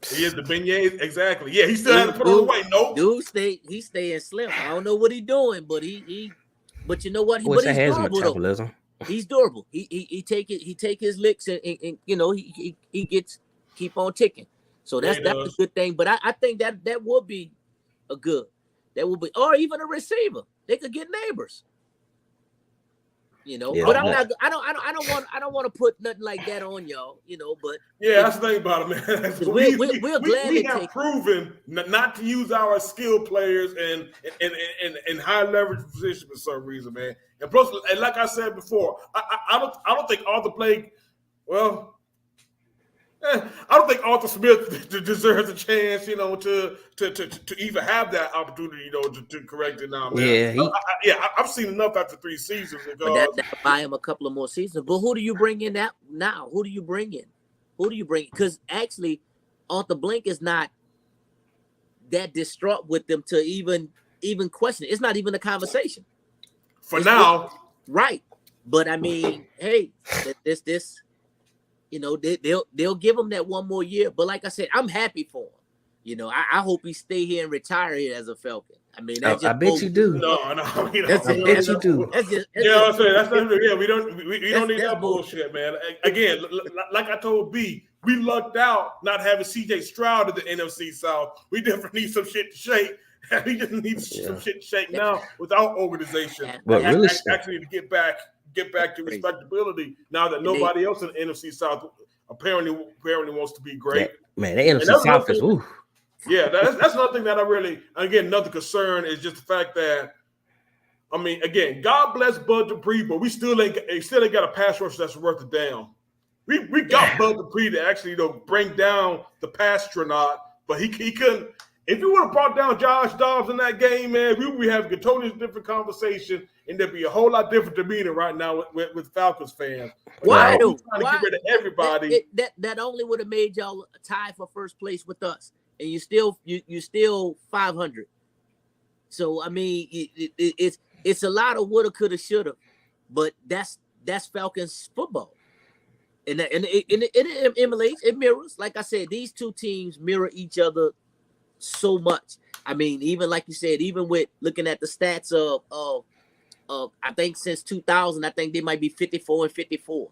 Speaker 3: he has the beignets, exactly. Yeah, he still had to put on the weight. Nope.
Speaker 4: Dude, staying slim. I don't know what he's doing, but but you know what?
Speaker 2: He's durable though.
Speaker 4: He's durable. He take his licks and you know he keep on ticking. So that's a good thing. But I think that would be a good. That would be, or even a receiver. They could get neighbors. You know, but I don't want to put nothing like that on y'all. You know, but
Speaker 3: that's the thing about it, man.
Speaker 4: We're glad
Speaker 3: we have proven not to use our skill players in high leverage positions for some reason, man. And plus, and like I said before, I don't think Arthur Blake. Well, I don't think Arthur Smith deserves a chance, you know, to even have that opportunity, you know, to correct it now, man. I've seen enough after 3 seasons.
Speaker 4: But that'll buy him a couple of more seasons. But who do you bring in now? Who do you bring in? Because actually, Arthur Blank is not that distraught with them to even question it. It's not even a conversation. Right. But I mean, hey, this. You know, they'll give him that 1 more year. But like I said, I'm happy for him. You know, I hope he stay here and retire here as a Falcon. I mean,
Speaker 2: I bet you do.
Speaker 3: No.
Speaker 2: I bet you do.
Speaker 3: I'm saying that's not. Yeah, we don't need that bullshit, man. Again, like I told B, we lucked out not having CJ Stroud at the NFC South. We definitely need some shit to shake. We just need some shit to shake now with our organization.
Speaker 2: But really,
Speaker 3: actually to get back get back to respectability now that nobody else in the NFC South apparently wants to be great.
Speaker 2: Man, the NFC South is ooh.
Speaker 3: Yeah, that's another thing that I really, again, another concern is just the fact that, I mean, again, God bless Bud Dupree, but we still ain't got a pass rush that's worth a damn. We got Bud Dupree to actually bring down the pastronaut, but he couldn't. If you would have brought down Josh Dobbs in that game, man, we would be having a totally different conversation, and there'd be a whole lot different demeanor right now with Falcons fans.
Speaker 4: Why
Speaker 3: though? Trying to get rid of everybody.
Speaker 4: That only would have made y'all tie for first place with us, and you still 500. So I mean, it's a lot of woulda, coulda, shoulda, but that's Falcons football, and it emulates, it mirrors. Like I said, these two teams mirror each other so much. I mean, even like you said, even with looking at the stats of I think since 2000, I think they might be 54-54.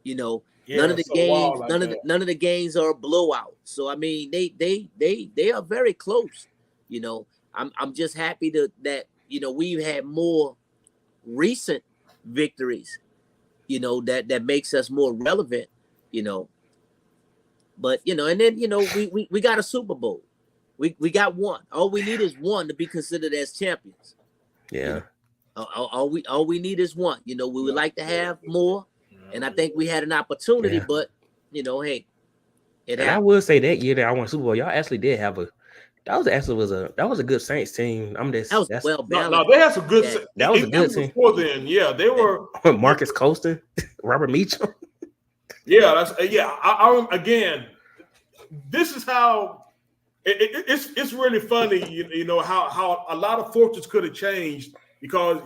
Speaker 4: None of the games, none of the games are a blowout. So I mean, they are very close. I'm just happy that we've had more recent victories. That makes us more relevant. But and then we got a Super Bowl. We got one. All we need is one to be considered as champions.
Speaker 2: Yeah.
Speaker 4: All we need is one. We would like to have more, and I think we had an opportunity, but hey,
Speaker 2: I will say that year that I won Super Bowl, y'all actually did have that was a good Saints team.
Speaker 4: Well balanced.
Speaker 3: No, they had some good.
Speaker 2: That was a good team.
Speaker 3: Before then, yeah, they were
Speaker 2: Marcus Colston, Robert Meacham.
Speaker 3: Yeah, I again, this is how. It's really funny, how a lot of fortunes could have changed because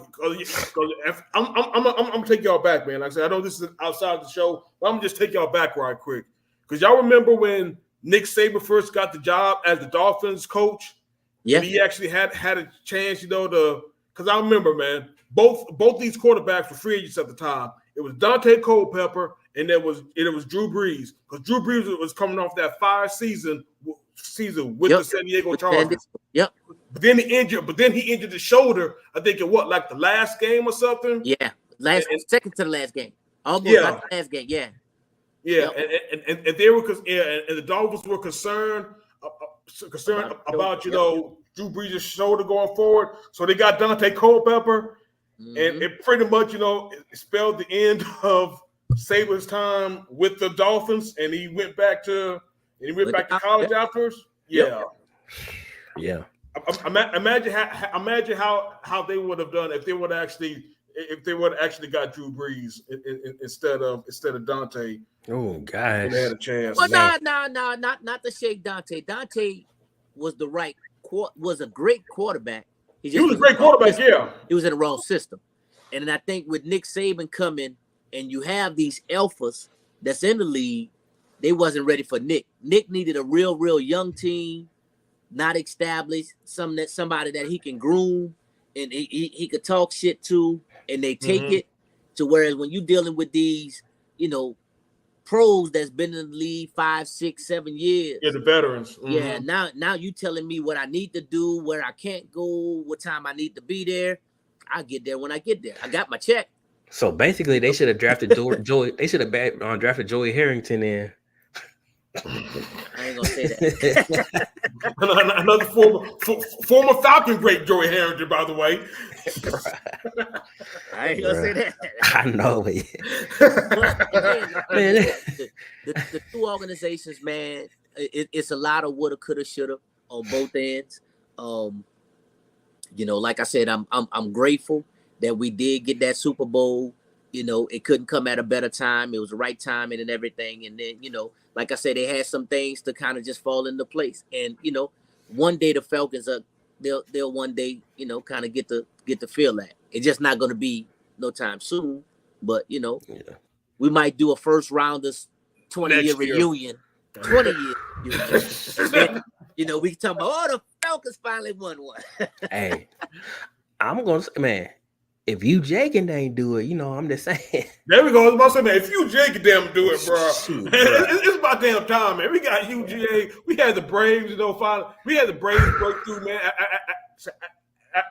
Speaker 3: I'm gonna take y'all back, man. Like I said, I know this is outside the show, but I'm gonna just take y'all back right quick because y'all remember when Nick Saban first got the job as the Dolphins coach.
Speaker 4: Yeah,
Speaker 3: and he actually had a chance, because I remember, man, both these quarterbacks were free agents at the time. It was Dante Culpepper and it was Drew Brees because Drew Brees was coming off that 5 season with the San Diego Chargers.
Speaker 4: Yep.
Speaker 3: But then he injured his shoulder. I think like the last game or something.
Speaker 4: Yeah, second to the last game. Almost the last game. Yeah.
Speaker 3: Yeah, yep. and they were and the Dolphins were concerned about Drew Brees' shoulder going forward. So they got Dante Culpepper, and it pretty much it spelled the end of Saban's time with the Dolphins, and he went back to college afterwards. Yeah.
Speaker 2: Yeah.
Speaker 3: Imagine how they would have done if they would actually got Drew Brees instead of Dante.
Speaker 2: Oh gosh,
Speaker 3: they had a chance.
Speaker 4: Well, not to shake Dante. Dante was a great quarterback.
Speaker 3: He was a great quarterback. Yeah,
Speaker 4: he was in the wrong system, and then I think with Nick Saban coming, and you have these alphas that's in the league, they wasn't ready for Nick. Nick needed a real young team, not established, somebody that he can groom and he could talk shit to, and they take it to whereas when you dealing with these, pros that's been in the league 5, 6, 7 years.
Speaker 3: Yeah, the veterans.
Speaker 4: Yeah, now you telling me what I need to do, where I can't go, what time I need to be there. I get there when I get there. I got my check.
Speaker 2: So basically, they should have drafted Joey. They should have drafted Joey Harrington in.
Speaker 4: I ain't gonna say that.
Speaker 3: Another former Falcon great, Joey Harrington, by the way.
Speaker 4: I ain't gonna say that.
Speaker 2: I know it.
Speaker 4: Man, the two organizations, man, it's a lot of woulda, coulda, shoulda on both ends. Like I said, I'm grateful that we did get that Super Bowl. It couldn't come at a better time. It was the right timing and everything. And then, like I said, they had some things to kind of just fall into place. And, one day the Falcons they'll one day, kind of get to feel that. It's just not going to be no time soon. But, we might do a first rounders 20-year reunion. 20 years. And, we can talk about, the Falcons finally won one.
Speaker 2: Hey, I'm going to say, man, if you Jenkins ain't do it, I'm just saying.
Speaker 3: There we go. I was about to say, man, if you Jenkins damn do it, bro. Shoot, it's about damn time, man. We got UGA. We had the Braves, finally. We had the Braves break through, man.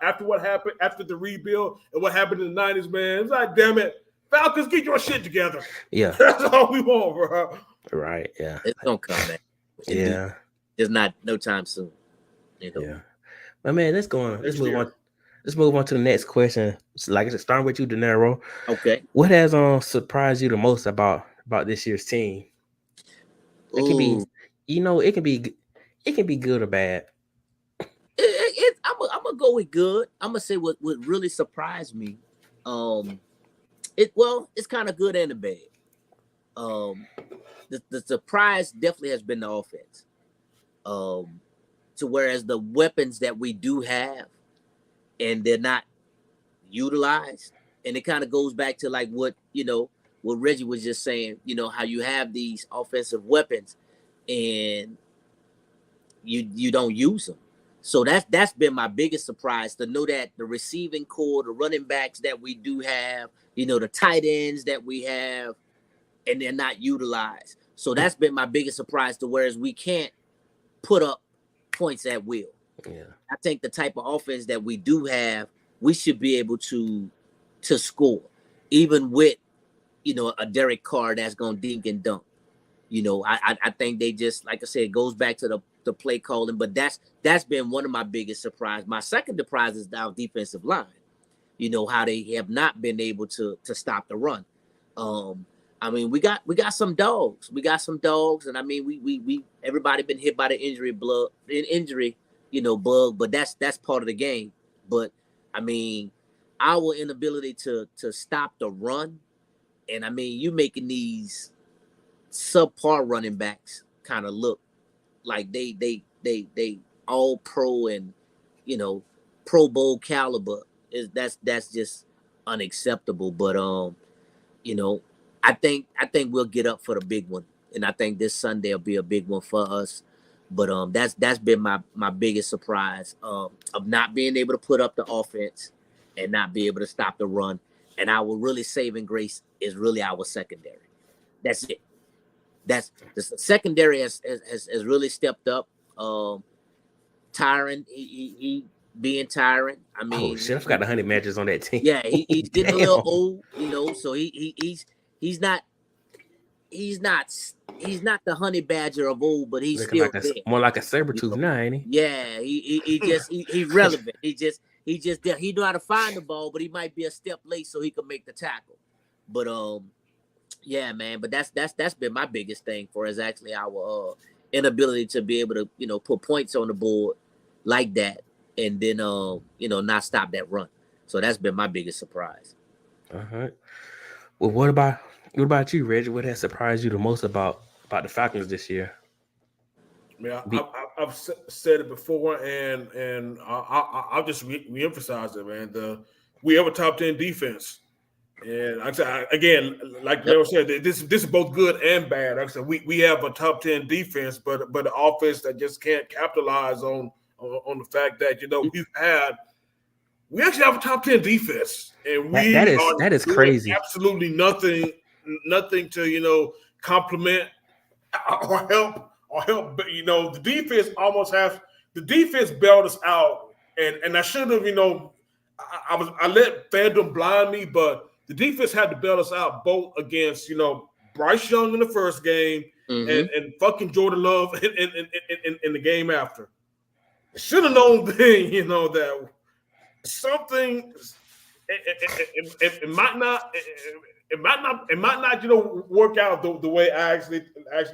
Speaker 3: After what happened, after the rebuild and what happened in the 90s, man. It's like, damn it. Falcons, get your shit together.
Speaker 2: Yeah.
Speaker 3: That's all we want, bro.
Speaker 2: Right. Yeah.
Speaker 4: It's gonna come back.
Speaker 2: Yeah.
Speaker 4: There's not no time soon. You know?
Speaker 2: Yeah. But man, let's move on. Let's move on to the next question. Like I said, starting with you, Dinero.
Speaker 4: Okay.
Speaker 2: What has surprised you the most about this year's team? It can be, it can be good or bad.
Speaker 4: I'm gonna go with good. I'm gonna say what really surprised me. It's kind of good and a bad. The surprise definitely has been the offense. To whereas the weapons that we do have, and they're not utilized, and it kind of goes back to like what Reggie was just saying. How you have these offensive weapons, and you don't use them. So that's been my biggest surprise, to know that the receiving core, the running backs that we do have, the tight ends that we have, and they're not utilized. So that's been my biggest surprise, to whereas we can't put up points at will.
Speaker 2: Yeah.
Speaker 4: I think the type of offense that we do have, we should be able to score, even with a Derek Carr that's gonna dink and dunk. I think they just, like I said, it goes back to the play calling, but that's been one of my biggest surprise. My second surprise is our defensive line. How they have not been able to stop the run. I mean, we got some dogs. We got some dogs, and I mean, we everybody been hit by the injury bug, but that's part of the game. But I mean, our inability to stop the run, and I mean, you making these subpar running backs kind of look like they all pro and Pro Bowl caliber. That's just unacceptable. But I think we'll get up for the big one, and I think this Sunday will be a big one for us. But that's been my biggest surprise of not being able to put up the offense and not be able to stop the run. And our really saving grace is really our secondary. That's it. That's the secondary has really stepped up. Tyron, he being Tyron. I mean,
Speaker 2: oh shit, I forgot the honey matches on that team.
Speaker 4: Yeah, he's getting a little old, so he's not the honey badger of old, but he's
Speaker 2: looking
Speaker 4: still
Speaker 2: like
Speaker 4: there.
Speaker 2: More like a saber tooth now, ain't he?
Speaker 4: Yeah, he's relevant. He just there. He know how to find the ball, but he might be a step late so he can make the tackle. But yeah, man. But that's been my biggest thing for us, actually, our inability to be able to put points on the board like that, and then not stop that run. So that's been my biggest surprise.
Speaker 2: All right. Well, what about you, Reggie? What has surprised you the most about the Falcons this year?
Speaker 3: Man, I've said it before, and I'll just reemphasize it, man. We have a top 10 defense, and again, like Leo said, this is both good and bad. Like I said, we have a top 10 defense, but an offense that just can't capitalize on the fact that we actually have a top 10 defense, and
Speaker 2: that is crazy.
Speaker 3: Absolutely nothing to compliment or help. The defense the defense bailed us out, and I should have, I let fandom blind me, but the defense had to bail us out both against, Bryce Young in the first game and fucking Jordan Love in the game after. Should have known then, that something it might not work out the way I actually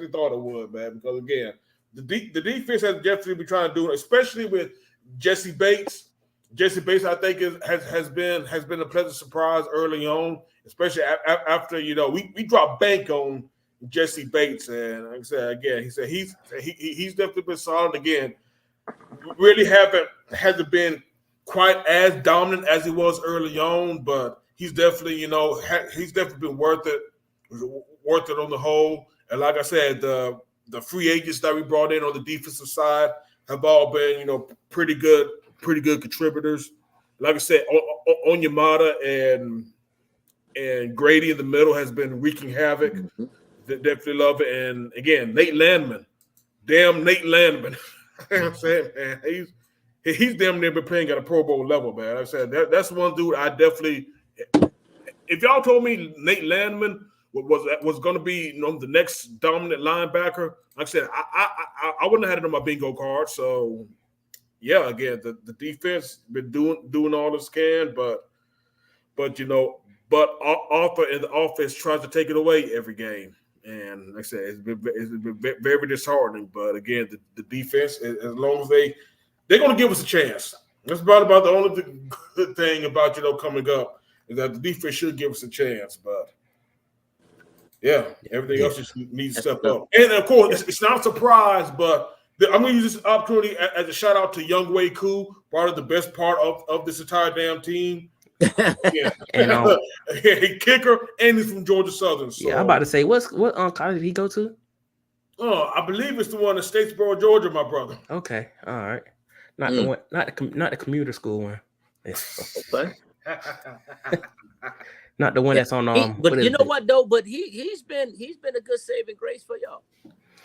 Speaker 3: thought it would, man. Because again, the defense has definitely been trying to do it, especially with Jesse Bates. Jesse Bates, I think, has been a pleasant surprise early on, especially after we dropped bank on Jesse Bates, and like I said again, he's definitely been solid again. Really hasn't been quite as dominant as he was early on, but he's definitely been worth it on the whole. And like I said, the free agents that we brought in on the defensive side have all been pretty good contributors. Like I said, Onyemata and Grady in the middle has been wreaking havoc. Definitely love it. And again, Nate Landman. Damn Nate Landman. I'm saying, man, he's damn near been playing at a Pro Bowl level, man. Like I said, that's one dude I definitely if y'all told me Nate Landman was going to be the next dominant linebacker, like I said, I wouldn't have had it on my bingo card. So yeah, again, the defense been doing all it can, but Arthur and the offense tries to take it away every game. And like I said, it's been very disheartening. But again, the defense, as long as they're going to give us a chance. That's about the only good thing about coming up is that the defense should give us a chance. But yeah, everything else just needs to step up. And of course, it's not a surprise, but I'm going to use this opportunity as a shout out to Young Wei Koo, part of the best part of this entire damn team. Yeah, and kicker, and he's from Georgia Southern. So,
Speaker 2: I'm about to say, what college did he go to?
Speaker 3: Oh, I believe it's the one in Statesboro, Georgia, my brother.
Speaker 2: Okay, all right, not the one, not the commuter school one.
Speaker 4: Okay.
Speaker 2: Not the one that's on.
Speaker 4: But you know what though? But he's been a good saving grace for y'all.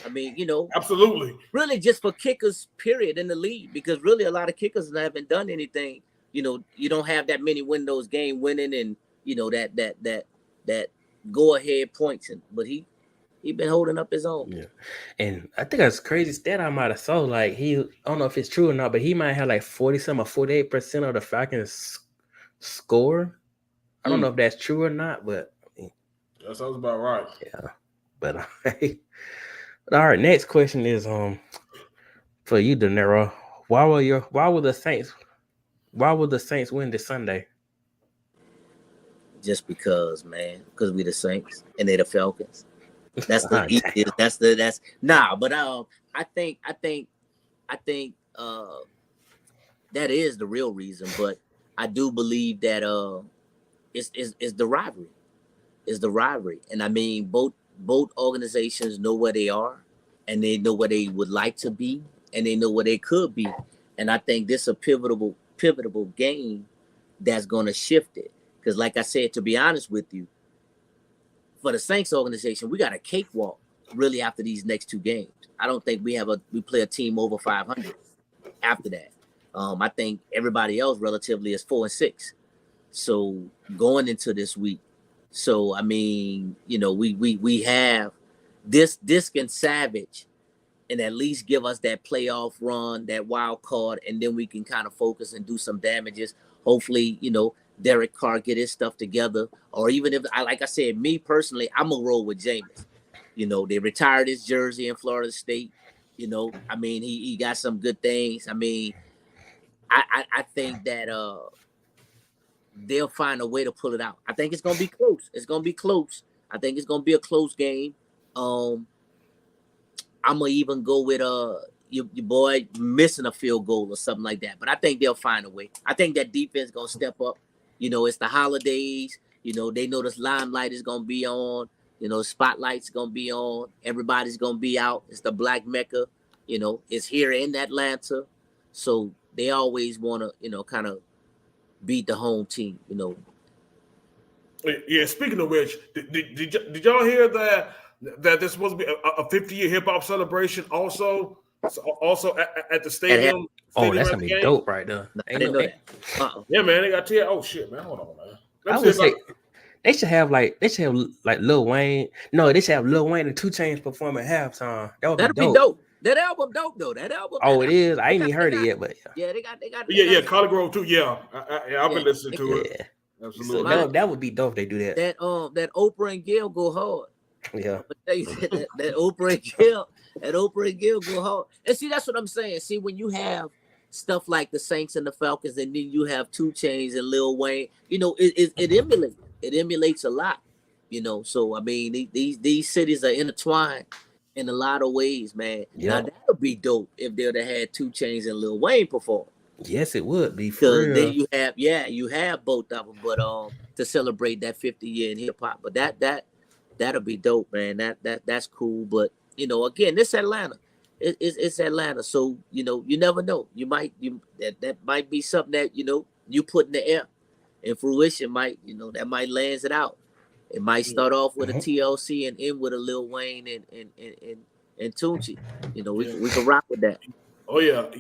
Speaker 4: I mean,
Speaker 3: absolutely.
Speaker 4: Really, just for kickers, period, in the league, because really a lot of kickers haven't done anything. You don't have that many windows game winning and that go ahead points, but he been holding up his own.
Speaker 2: Yeah, and I think that's crazy stat I might have saw. Like I don't know if it's true or not, but he might have like 40-some or 48% of the Falcons score. I don't know if that's true or not, but
Speaker 3: that sounds about right.
Speaker 2: Yeah, but all right. Next question is for you, Dinero. Why will the Saints win this Sunday?
Speaker 4: Just because, man, because we the Saints and they the Falcons. That's the easiest. But I think that is the real reason. But I do believe that it's the rivalry. It's the rivalry, and I mean both organizations know where they are, and they know where they would like to be, and they know where they could be, and I think this is a pivotal game that's going to shift it. Because like I said, to be honest with you, for the Saints organization, we got a cakewalk really after these next two games. I don't think we play a team over 500 after that. I think everybody else relatively is 4-6. So going into this week, so I mean, we have this can Savage and at least give us that playoff run, that wild card, and then we can kind of focus and do some damages. Hopefully, Derek Carr get his stuff together. Or even if, like I said, me personally, I'm going to roll with Jameis. They retired his jersey in Florida State. I mean, he got some good things. I mean, I think that they'll find a way to pull it out. I think it's going to be close. It's going to be close. I think it's going to be a close game. I'm gonna even go with your boy missing a field goal or something like that. But I think they'll find a way. I think that defense gonna step up. It's the holidays. They know this limelight is gonna be on. Spotlight's gonna be on. Everybody's gonna be out. It's the Black Mecca. It's here in Atlanta, so they always wanna kind of beat the home team.
Speaker 3: Yeah. Speaking of which, did y'all hear that there's supposed to be a 50-year hip hop celebration also at the stadium?
Speaker 2: That's gonna be dope right there.
Speaker 4: I didn't know that.
Speaker 3: Yeah, man, they got oh shit, man. Hold on, man.
Speaker 2: I would say they should have like Lil Wayne. No, they should have Lil Wayne and 2 Chainz perform at halftime. That'd be dope.
Speaker 4: That album dope though. That album.
Speaker 2: Oh, it is. I ain't even heard it yet, but
Speaker 4: yeah, they got.
Speaker 3: Yeah, College Grove too. Yeah, I've been listening to it.
Speaker 2: Yeah.
Speaker 3: Absolutely.
Speaker 2: So that would be dope if they do that.
Speaker 4: That Oprah and Gail go hard.
Speaker 2: Yeah.
Speaker 4: that Oprah and Gail go hard. And see, that's what I'm saying. See, when you have stuff like the Saints and the Falcons, and then you have 2 Chainz and Lil Wayne, it emulates a lot. So I mean, these cities are intertwined in a lot of ways, man.
Speaker 2: Yeah.
Speaker 4: Now that would be dope if they'd have had 2 Chainz and Lil Wayne perform.
Speaker 2: Yes, it would be.
Speaker 4: Because then you have both of them, but to celebrate that 50 year in hip hop. But that'll be dope, man. That's cool. But again, this Atlanta. It's Atlanta, so you never know. That might be something that you put in the air, and fruition might that might lands it out. It might start off with a TLC and end with a Lil Wayne and Tunchi. We can rock with that.
Speaker 3: Oh yeah.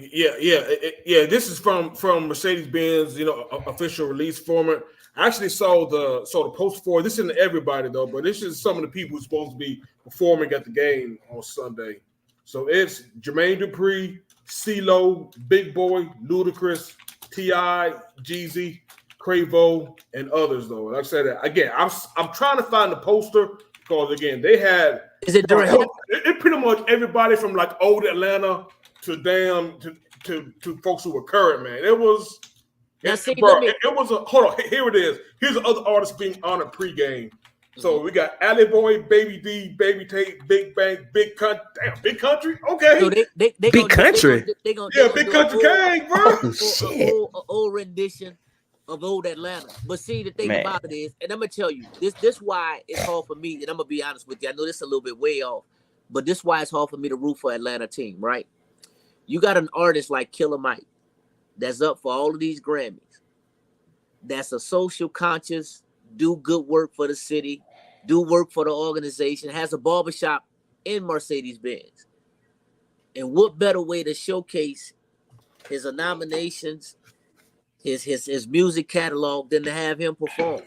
Speaker 3: This is from Mercedes-Benz, official release format. I actually saw the post for this isn't everybody though, but this is some of the people who's supposed to be performing at the game on Sunday. So it's Jermaine Dupri, CeeLo, Big Boy, Ludacris, T.I., Jeezy, Quavo, and others though. Like I said, again, I'm trying to find the poster because again they had it pretty much everybody from like old Atlanta to to folks who were current, man. It was.
Speaker 4: Now, see,
Speaker 3: it was a hold on. Here it is. Here's the other artists being honored pregame. So we got Alley Boy, Baby D, Baby Tate, Big Bang, Big Country. Damn, Big Country. Okay.
Speaker 4: So they
Speaker 2: Big Country.
Speaker 3: Big Country Gang, bro.
Speaker 4: Old rendition of old Atlanta. But see, the thing about it is, and I'm gonna tell you, this why it's hard for me. And I'm gonna be honest with you. I know this is a little bit way off, but this why it's hard for me to root for Atlanta team. Right? You got an artist like Killer Mike that's up for all of these Grammys. That's a social conscious, do good work for the city, do work for the organization, has a barbershop in Mercedes-Benz. And what better way to showcase his nominations, his music catalog than to have him perform?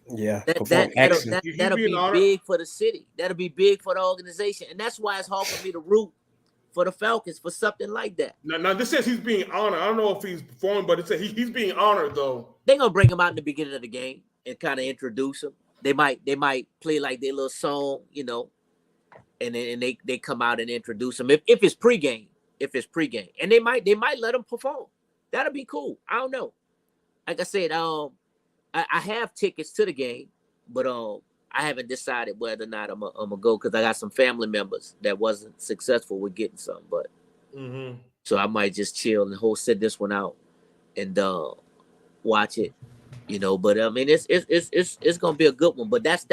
Speaker 2: Yeah,
Speaker 4: that'll be big for the city. That'll be big for the organization. And that's why it's hard for me to root for the Falcons for something like that.
Speaker 3: Now this says he's being honored. I don't know if he's performing, but it says he's being honored though.
Speaker 4: They're gonna bring him out in the beginning of the game and kind of introduce him. They might play like their little song, you know, and then they come out and introduce him if it's pregame. And they might let him perform. That'll be cool. I don't know. Like I said, I have tickets to the game, but I haven't decided whether or not I'm gonna go because I got some family members that wasn't successful with getting some. But so I might just chill and sit this one out and watch it, you know. But I mean, it's gonna be a good one. But that's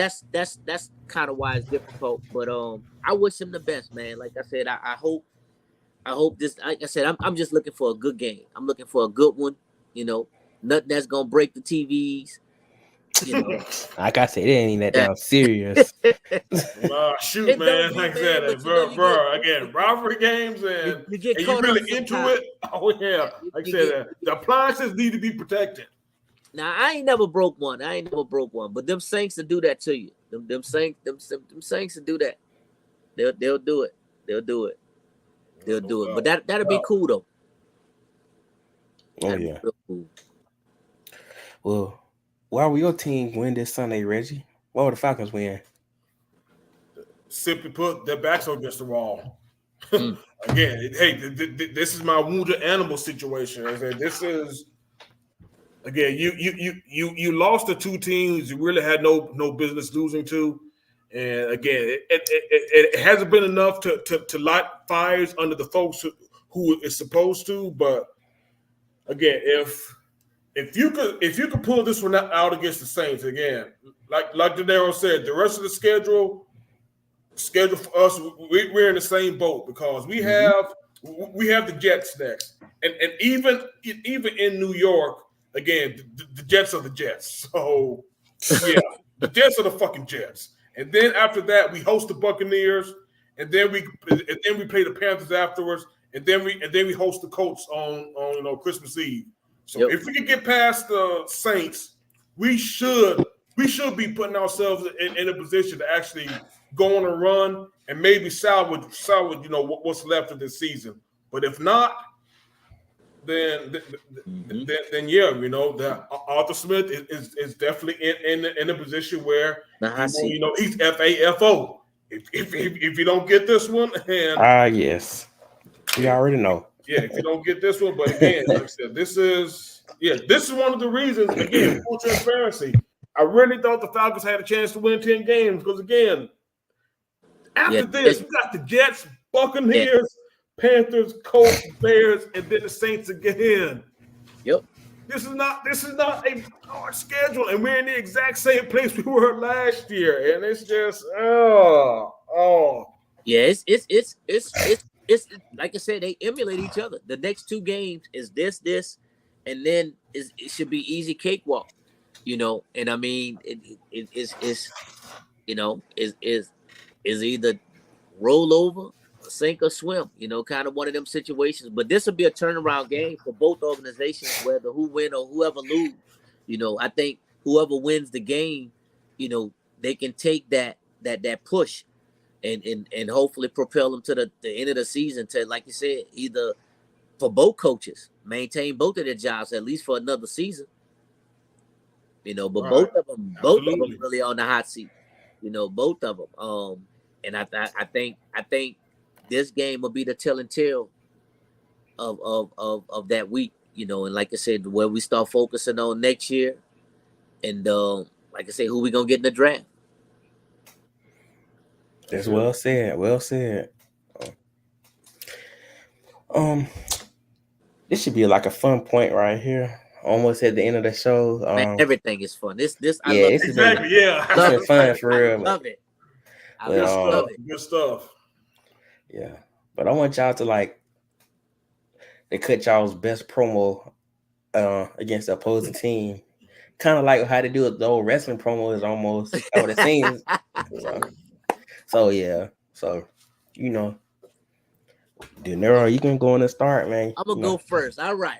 Speaker 4: kind of why it's difficult. But I wish him the best, man. Like I said, I hope this. Like I said, I'm just looking for a good game. I'm looking for a good one, you know. Nothing that's gonna break the TVs. You know.
Speaker 2: Like I said, it ain't that damn serious.
Speaker 3: Shoot, man. Like I said, bro. Again, rivalry games and you really into it. Oh, yeah. Like I said, the appliances need to be protected.
Speaker 4: Now, I ain't never broke one. But them Saints will do that to you. Them Saints will do that. They'll do it. They'll do it. But that'll be cool, though.
Speaker 2: Oh, yeah. Cool. Well, why will your team win this Sunday, Reggie? Why will the Falcons win?
Speaker 3: Simply put, their backs are against the wall. Again, hey, this is my wounded animal situation. I said, this is again, you lost the two teams you really had no business losing to, and again, it hasn't been enough to light fires under the folks who is supposed to. But again, if you could pull this one out against the Saints again, like Dinero said, the rest of the schedule for us, we're in the same boat because we have the Jets next, and even in New York, again, the Jets are the Jets. So yeah, the Jets are the fucking Jets, and then after that we host the Buccaneers, and then we play the Panthers afterwards, and then we host the Colts on Christmas Eve. So if we can get past the Saints, we should be putting ourselves in a position to actually go on a run and maybe salvage what's left of this season. But if not, then yeah, that Arthur Smith is definitely in a position where he's FAFO. If you don't get this one, and
Speaker 2: yes, we already know.
Speaker 3: Yeah, if you don't get this one, but again, like I said, this is one of the reasons. Again, full transparency. I really thought the Falcons had a chance to win 10 games because again, after this, we got the Jets, Buccaneers, Panthers, Colts, Bears, and then the Saints again.
Speaker 4: Yep.
Speaker 3: This is not a hard schedule, and we're in the exact same place we were last year, and it's just
Speaker 4: yeah, it's like I said, they emulate each other. The next two games is this, and then it should be easy cakewalk, And I mean, is either roll over sink or swim, kind of one of them situations. But this will be a turnaround game for both organizations, whether who win or whoever lose. I think whoever wins the game, they can take that push and hopefully propel them to the end of the season to, like you said, either for both coaches, maintain both of their jobs at least for another season. But both of them really on the hot seat. Both of them. And I think this game will be the telling tale of that week. And like I said, where we start focusing on next year, and like I say, who we gonna get in the draft.
Speaker 2: That's well said. Well said. This should be like a fun point right here. Almost at the end of the show.
Speaker 4: Man, everything is fun. This I
Speaker 2: yeah,
Speaker 4: love
Speaker 2: it's
Speaker 3: exactly.
Speaker 2: It's been fun for real.
Speaker 4: I love it. I
Speaker 2: Well,
Speaker 4: love it.
Speaker 3: Good stuff.
Speaker 2: Yeah, but I want y'all to they cut y'all's best promo against the opposing team. Kind of like how they do it. The old wrestling promo is almost what it seems. So yeah. So Dinero, you can go in and start, man.
Speaker 4: I'm gonna go first. All right.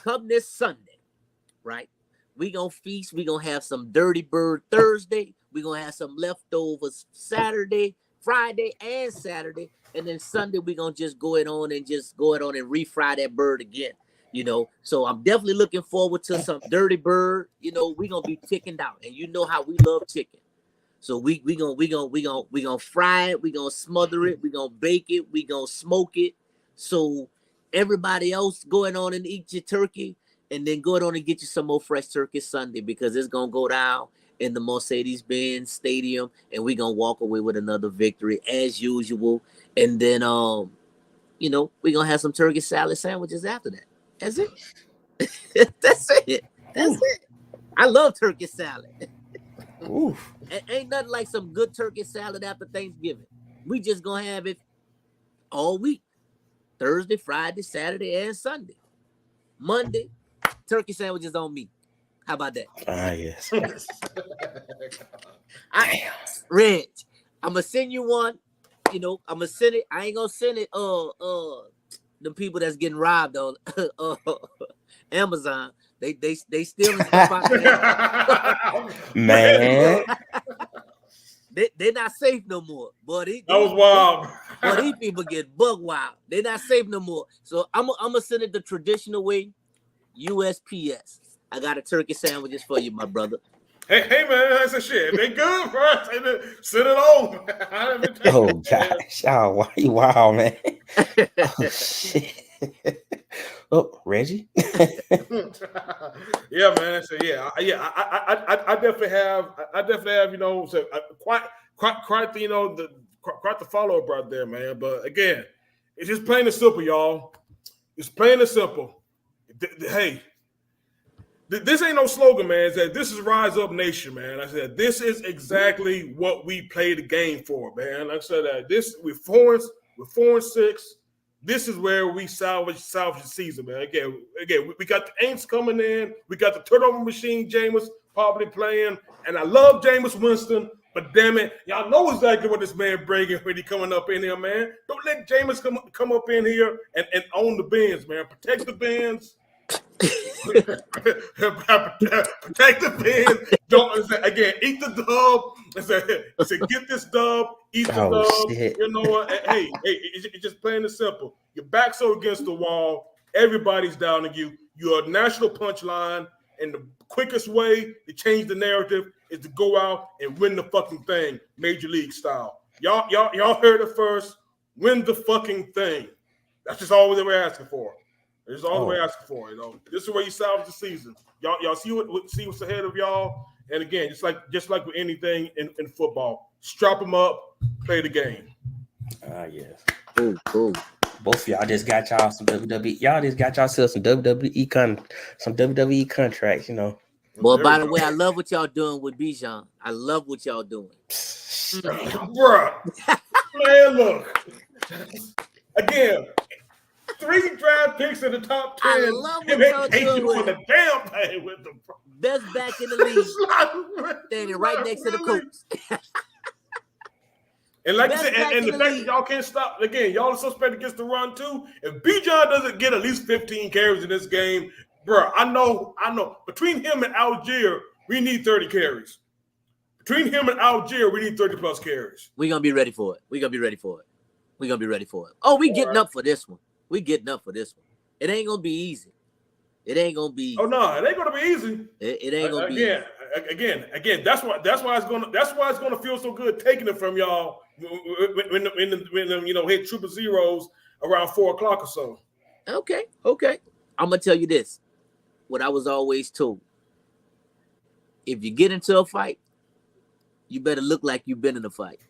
Speaker 4: Come this Sunday, right? We gonna feast. We gonna have some Dirty Bird Thursday. We gonna have some leftovers Saturday, Friday, and Saturday, and then Sunday we gonna just go it on and refry that bird again. So I'm definitely looking forward to some Dirty Bird. We gonna be chickened out, and you know how we love chicken. So we gonna fry it, we gonna smother it, we gonna bake it, we gonna smoke it. So everybody else going on and eat your turkey, and then go on and get you some more fresh turkey Sunday, because it's gonna go down in the Mercedes-Benz Stadium, and we gonna walk away with another victory as usual. And then we gonna have some turkey salad sandwiches after that. That's it. That's it. I love turkey salad.
Speaker 2: Oof.
Speaker 4: Ain't nothing like some good turkey salad after Thanksgiving. We just gonna have it all week. Thursday, Friday, Saturday, and Sunday. Monday, turkey sandwiches on me. How about that?
Speaker 2: Yes.
Speaker 4: Reg, I'm gonna send you one. I'm gonna send it. I ain't gonna send it. The people that's getting robbed on Amazon. They still
Speaker 2: man.
Speaker 4: They're not safe no more. But
Speaker 3: that was wild.
Speaker 4: But these people get bug wild. They're not safe no more. So I'm gonna send it the traditional way, USPS. I got a turkey sandwiches for you, my brother.
Speaker 3: Hey man, that's a shit. They good, bro. Send it on.
Speaker 2: Oh gosh, why you wild, man? Oh shit. Oh, Reggie.
Speaker 3: Yeah, man. So I definitely have. So quite the follow up right there, man. But again, it's just plain and simple, y'all. It's plain and simple. Hey. This ain't no slogan, man. It's that this is Rise Up Nation, man. I said this is exactly what we play the game for, man. Like I said, we're 4-6. This is where we salvage the season, man. Again, we got the Aints coming in. We got the turnover machine, Jameis probably playing, and I love Jameis Winston. But damn it, y'all know exactly what this man bringing when he coming up in here, man. Don't let Jameis come up in here and own the bins, man. Protect the bins. Protect the bins. Don't eat the dub. Say get this dub, eat the dub.
Speaker 2: Shit.
Speaker 3: You know what? Hey, it's just plain and simple. Your back's so against the wall. Everybody's down to you. You're a national punchline, and the quickest way to change the narrative is to go out and win the fucking thing, Major League style. Y'all heard it first. Win the fucking thing. That's just all we're asking for. It's all we're asking for. This is where you salvage the season. Y'all see what's ahead of y'all. And again, just like with anything in football, strap them up, play the game.
Speaker 2: Yes.
Speaker 4: Cool.
Speaker 2: Both of y'all just got y'all some WWE. Y'all just got yourself some WWE contracts,
Speaker 4: Boy, by the way, I love what y'all doing with Bijan. I love what y'all doing.
Speaker 3: Bruh. Man, look. Again, 3 draft picks in the top 10.
Speaker 4: I love what y'all doing.
Speaker 3: The damn thing with them.
Speaker 4: Best back in the league. Standing right next to the coach.
Speaker 3: And like
Speaker 4: Best
Speaker 3: you said,
Speaker 4: back
Speaker 3: and
Speaker 4: in
Speaker 3: the
Speaker 4: the
Speaker 3: fact that
Speaker 4: league.
Speaker 3: y'all can't stop again, y'all are suspect against the run too. If Bijan doesn't get at least 15 carries in this game, bro, I know. Between him and Algier, we need 30 carries. Between him and Algier, we need 30 plus carries.
Speaker 4: We're gonna be ready for it. We're gonna be ready for it. Oh, we getting up for this one. It ain't gonna be easy.
Speaker 3: Oh no, it ain't gonna be easy.
Speaker 4: It ain't gonna be easy.
Speaker 3: Again. That's why it's gonna feel so good taking it from y'all when hit triple zeros around 4:00 or so.
Speaker 4: Okay. I'm gonna tell you this. What I was always told. If you get into a fight, you better look like you've been in a fight.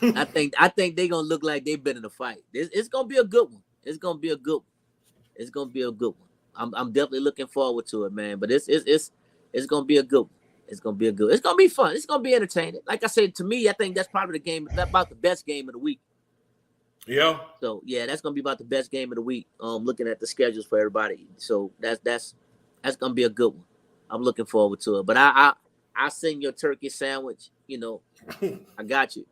Speaker 4: I think they're gonna look like they've been in a fight. It's gonna be a good one. It's gonna be a good one. I'm definitely looking forward to it, man. But it's gonna be a good one. It's gonna be fun. It's gonna be entertaining. Like I said, to me, I think that's probably about the best game of the week.
Speaker 3: Yeah.
Speaker 4: So yeah, that's gonna be about the best game of the week. Looking at the schedules for everybody. So that's gonna be a good one. I'm looking forward to it. But I send your turkey sandwich. I got you.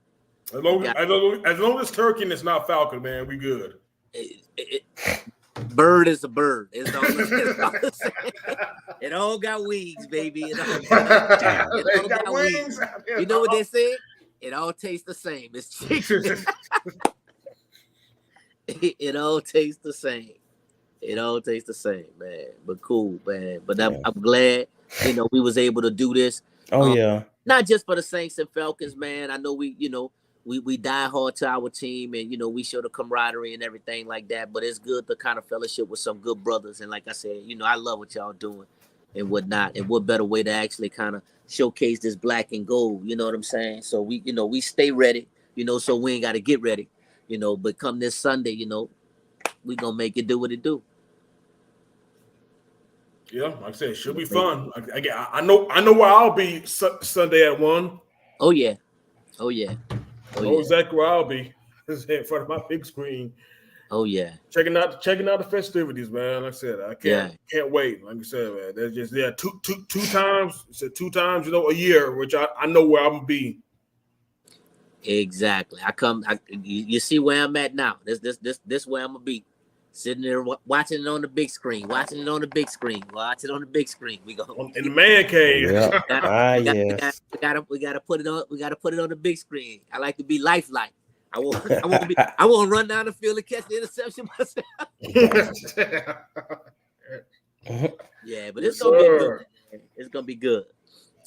Speaker 3: As long as turkey and it's not falcon, man, we good.
Speaker 4: Bird is a bird. It's all the same. It all got wings, baby. It all got wings. You know what they say? It all tastes the same. It's chicken. It all tastes the same. Man. But cool, man. But I'm glad, we was able to do this.
Speaker 2: Yeah.
Speaker 4: Not just for the Saints and Falcons, man. I know we die hard to our team, and we show the camaraderie and everything like that. But it's good to kind of fellowship with some good brothers. And like I said, I love what y'all doing and whatnot. And what better way to actually kind of showcase this black and gold? You know what I'm saying? So we stay ready. So we ain't got to get ready. But come this Sunday, we gonna make it do what it do.
Speaker 3: Yeah, like I said, it should be fun. I know where I'll be Sunday at 1.
Speaker 4: Oh yeah.
Speaker 3: I know exactly where I'll be. In front of my big screen.
Speaker 4: Oh yeah.
Speaker 3: Checking out the festivities, man. Like I said, I can't wait. Like I said, man, there's just two times. It's 2 times, a year, which I know where I'm gonna be.
Speaker 4: Exactly. You see where I'm at now. This where I'm gonna be. Sitting there watching it on the big screen. We go
Speaker 3: In the man cave.
Speaker 2: Yeah.
Speaker 4: We gotta put it on. We gotta put it on the big screen. I like to be lifelike. I won't run down the field and catch the interception myself. Yeah, but it's gonna be good.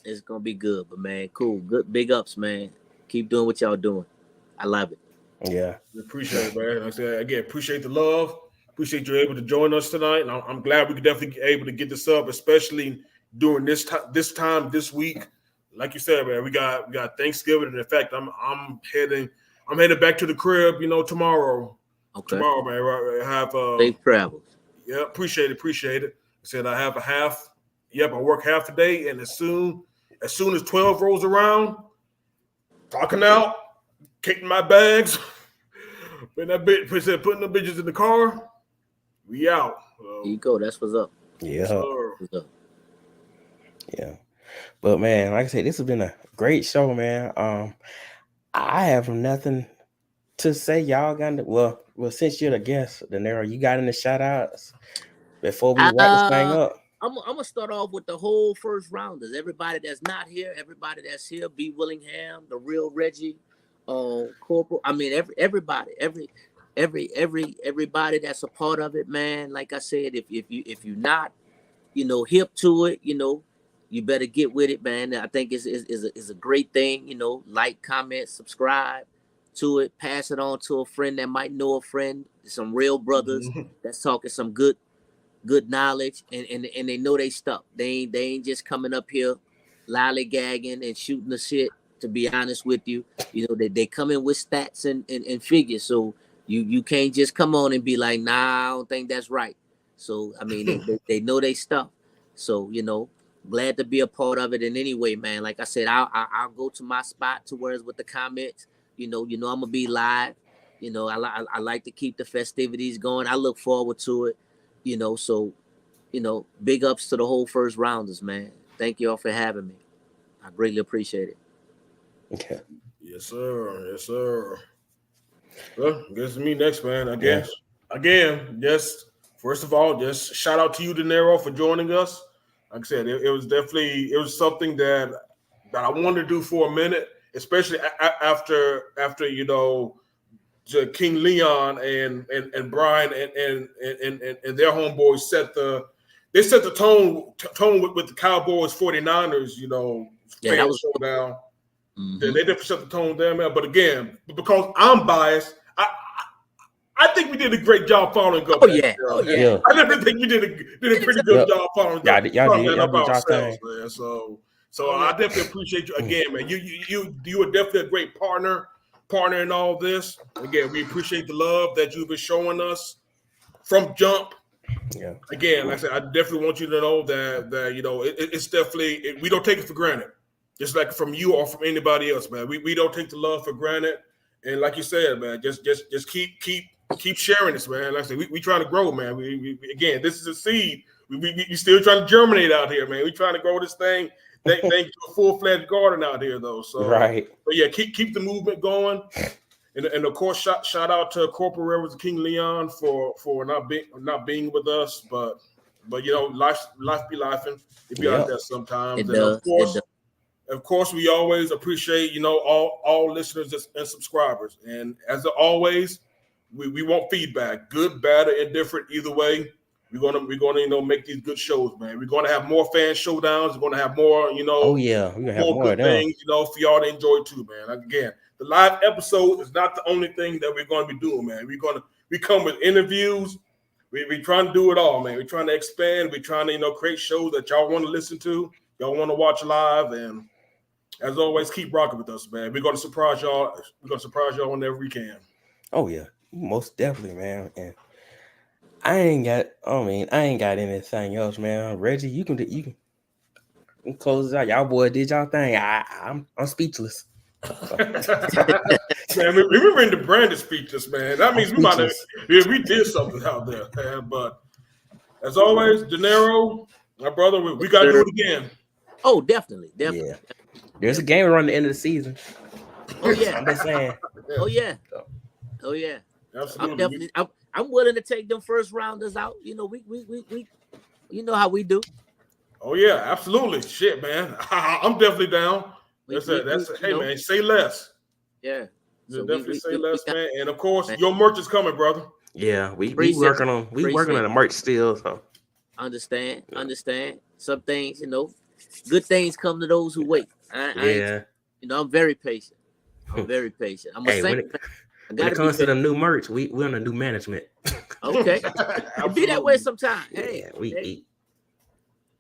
Speaker 4: It's gonna be good. But man, cool. Good big ups, man. Keep doing what y'all doing. I love it.
Speaker 3: Yeah. We appreciate it, man. Like I said, again, appreciate the love. Appreciate you able to join us tonight. And I'm glad we could definitely be able to get this up, especially during this time this week. Like you said, man, we got Thanksgiving. And in fact, I'm heading back to the crib, tomorrow. Okay. Tomorrow, man. I have
Speaker 4: safe travels.
Speaker 3: Yeah, appreciate it. I said I have a half. Yep, I work half the day, and as soon as 12 rolls around, talking out, kicking my bags, putting the bitches in the car. We out.
Speaker 4: There you go. That's what's up.
Speaker 2: Yeah. Yeah. But man, like I said, this has been a great show, man. I have nothing to say. Y'all got well, since you're the guest, Dinero, you got any shout outs before we wrap this thing up?
Speaker 4: I'm gonna start off with the whole first rounders. Everybody that's not here, everybody that's here, B. Willingham, the Real Reggie, Corporal. I mean, everybody that's a part of it, man. Like I said, if you're not, hip to it, you better get with it, man. I think it's a great thing, like, comment, subscribe to it, pass it on to a friend that might know a friend, some real brothers that's talking some good knowledge, and they know they stuff. They ain't just coming up here lollygagging and shooting the shit. To be honest with you, they come in with stats and figures. So you can't just come on and be like, nah, I don't think that's right. So I mean, they know they stuff. So glad to be a part of it. And anyway, man, like I said, I'll go to my spot to where it's with the comments. I'm gonna be live. I like to keep the festivities going. I look forward to it. So big ups to the whole first rounders, man. Thank you all for having me. I greatly appreciate it.
Speaker 2: Okay.
Speaker 3: Yes, sir. Yes, sir. Well, I guess it's me next, man. Again, just first of all, just shout out to you, Dinero, for joining us. Like I said, it was something that I wanted to do for a minute, especially after King Leon and Brian and their homeboys set the tone with the Cowboys 49ers,
Speaker 4: Yeah,
Speaker 3: fan
Speaker 4: that was
Speaker 3: showdown.
Speaker 4: Mhm.
Speaker 3: They definitely set the tone there, man. But again, because I'm biased, I think we did a great job following up.
Speaker 4: Oh yeah.
Speaker 2: Yeah.
Speaker 3: I definitely think we did a pretty good job following
Speaker 2: Y'all
Speaker 3: up
Speaker 2: did y'all
Speaker 3: ourselves,
Speaker 2: thing.
Speaker 3: man. So I definitely appreciate you again, man. You are definitely a great partner in all this. Again, we appreciate the love that you've been showing us from jump.
Speaker 2: Yeah.
Speaker 3: Again, like I said, I definitely want you to know that it's definitely we don't take it for granted. Just like from you or from anybody else, man. We don't take the love for granted. And like you said, man, just keep sharing this, man. Like I said, we trying to grow, man. We again, this is a seed. We still trying to germinate out here, man. We trying to grow this thing to a full-fledged garden out here, though. So
Speaker 2: right.
Speaker 3: But yeah, keep the movement going. And of course, shout out to Corporal Reverend King Leon for not being with us, but life be lifing. It be out there sometimes.
Speaker 4: It does.
Speaker 3: Of course, we always appreciate all listeners and subscribers. And as always, we want feedback, good, bad, or indifferent. Either way, we're gonna make these good shows, man. We're gonna have more fan showdowns. We're gonna have more
Speaker 2: Oh yeah, we're gonna have more
Speaker 3: good things, for y'all to enjoy too, man. Again, the live episode is not the only thing that we're going to be doing, man. We come with interviews. We trying to do it all, man. We're trying to expand. We're trying to create shows that y'all want to listen to, y'all want to watch live, and as always, keep rocking with us, man. We're gonna surprise y'all. We're gonna surprise y'all whenever we can.
Speaker 2: Oh yeah, most definitely, man. And I ain't got anything else, man. Reggie, you can close it out. Y'all boy did y'all thing. I'm speechless.
Speaker 3: Man, we in the branded speechless, man. That means we did something out there, man. But as always, Dinero, my brother, we gotta do it again.
Speaker 4: Oh, definitely.
Speaker 2: Yeah. There's a game around the end of the season.
Speaker 4: Oh yeah.
Speaker 2: I'm just saying.
Speaker 4: Oh yeah. Oh yeah.
Speaker 3: Absolutely.
Speaker 4: I'm willing to take them first rounders out. We you know how we do.
Speaker 3: Oh yeah, absolutely. Shit, man. I'm definitely down. Hey man, say less.
Speaker 4: Yeah.
Speaker 3: So definitely say less, man. And of course, your merch is coming, brother.
Speaker 2: Yeah, we working on the merch still. So
Speaker 4: understand. Some things, good things come to those who wait. I'm very patient. I'm
Speaker 2: when it comes to the new merch, we're on a new management.
Speaker 4: Okay. It be that way sometimes. Hey,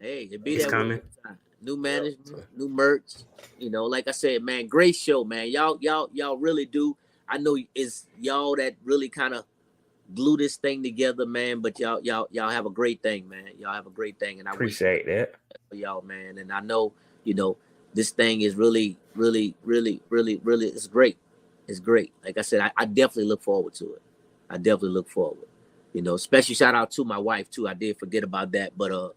Speaker 4: it be that
Speaker 2: coming.
Speaker 4: way sometimes. New management, new merch. Like I said, man, great show, man. Y'all really do. I know it's y'all that really kind of glue this thing together, man. But y'all have a great thing, man. Y'all have a great thing, and I
Speaker 2: appreciate that
Speaker 4: for y'all, man. And I know, this thing is really, really, really, really, really. It's great. It's great. Like I said, I definitely look forward to it. I definitely look forward. Special shout out to my wife too. I did forget about that, but to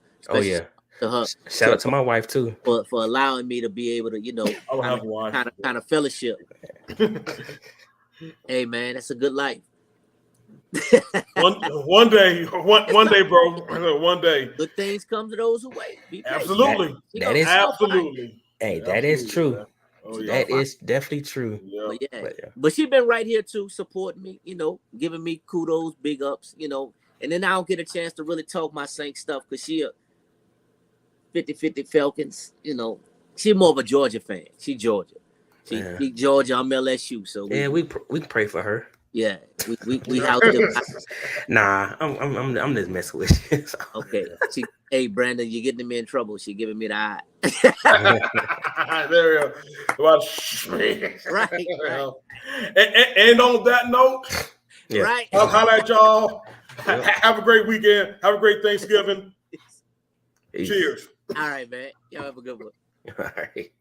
Speaker 4: her.
Speaker 2: Shout out to my wife too
Speaker 4: for allowing me to be able to, kind of fellowship. Hey man, that's a good life.
Speaker 3: one day, bro. One day.
Speaker 4: Good things come to those who wait.
Speaker 3: Absolutely.
Speaker 2: That is
Speaker 3: absolutely.
Speaker 2: Hey, that is true.
Speaker 3: Oh,
Speaker 2: that is definitely true.
Speaker 3: Yeah.
Speaker 4: But she been right here too, supporting me, giving me kudos, big ups, and then I don't get a chance to really talk my Saint stuff because she a 50-50 Falcons, she more of a Georgia fan. She Georgia. She Georgia, I'm LSU. So
Speaker 2: we pray for her.
Speaker 4: Yeah, we house them.
Speaker 2: Nah, I'm just messing with you. So.
Speaker 4: Okay. Hey Brandon, you're getting me in trouble. She giving me the eye.
Speaker 3: There we go.
Speaker 4: Right.
Speaker 3: And on that note,
Speaker 4: right.
Speaker 3: I'll holler at y'all. Have a great weekend. Have a great Thanksgiving. Cheers.
Speaker 4: All right, man. Y'all have a good one.
Speaker 2: All right.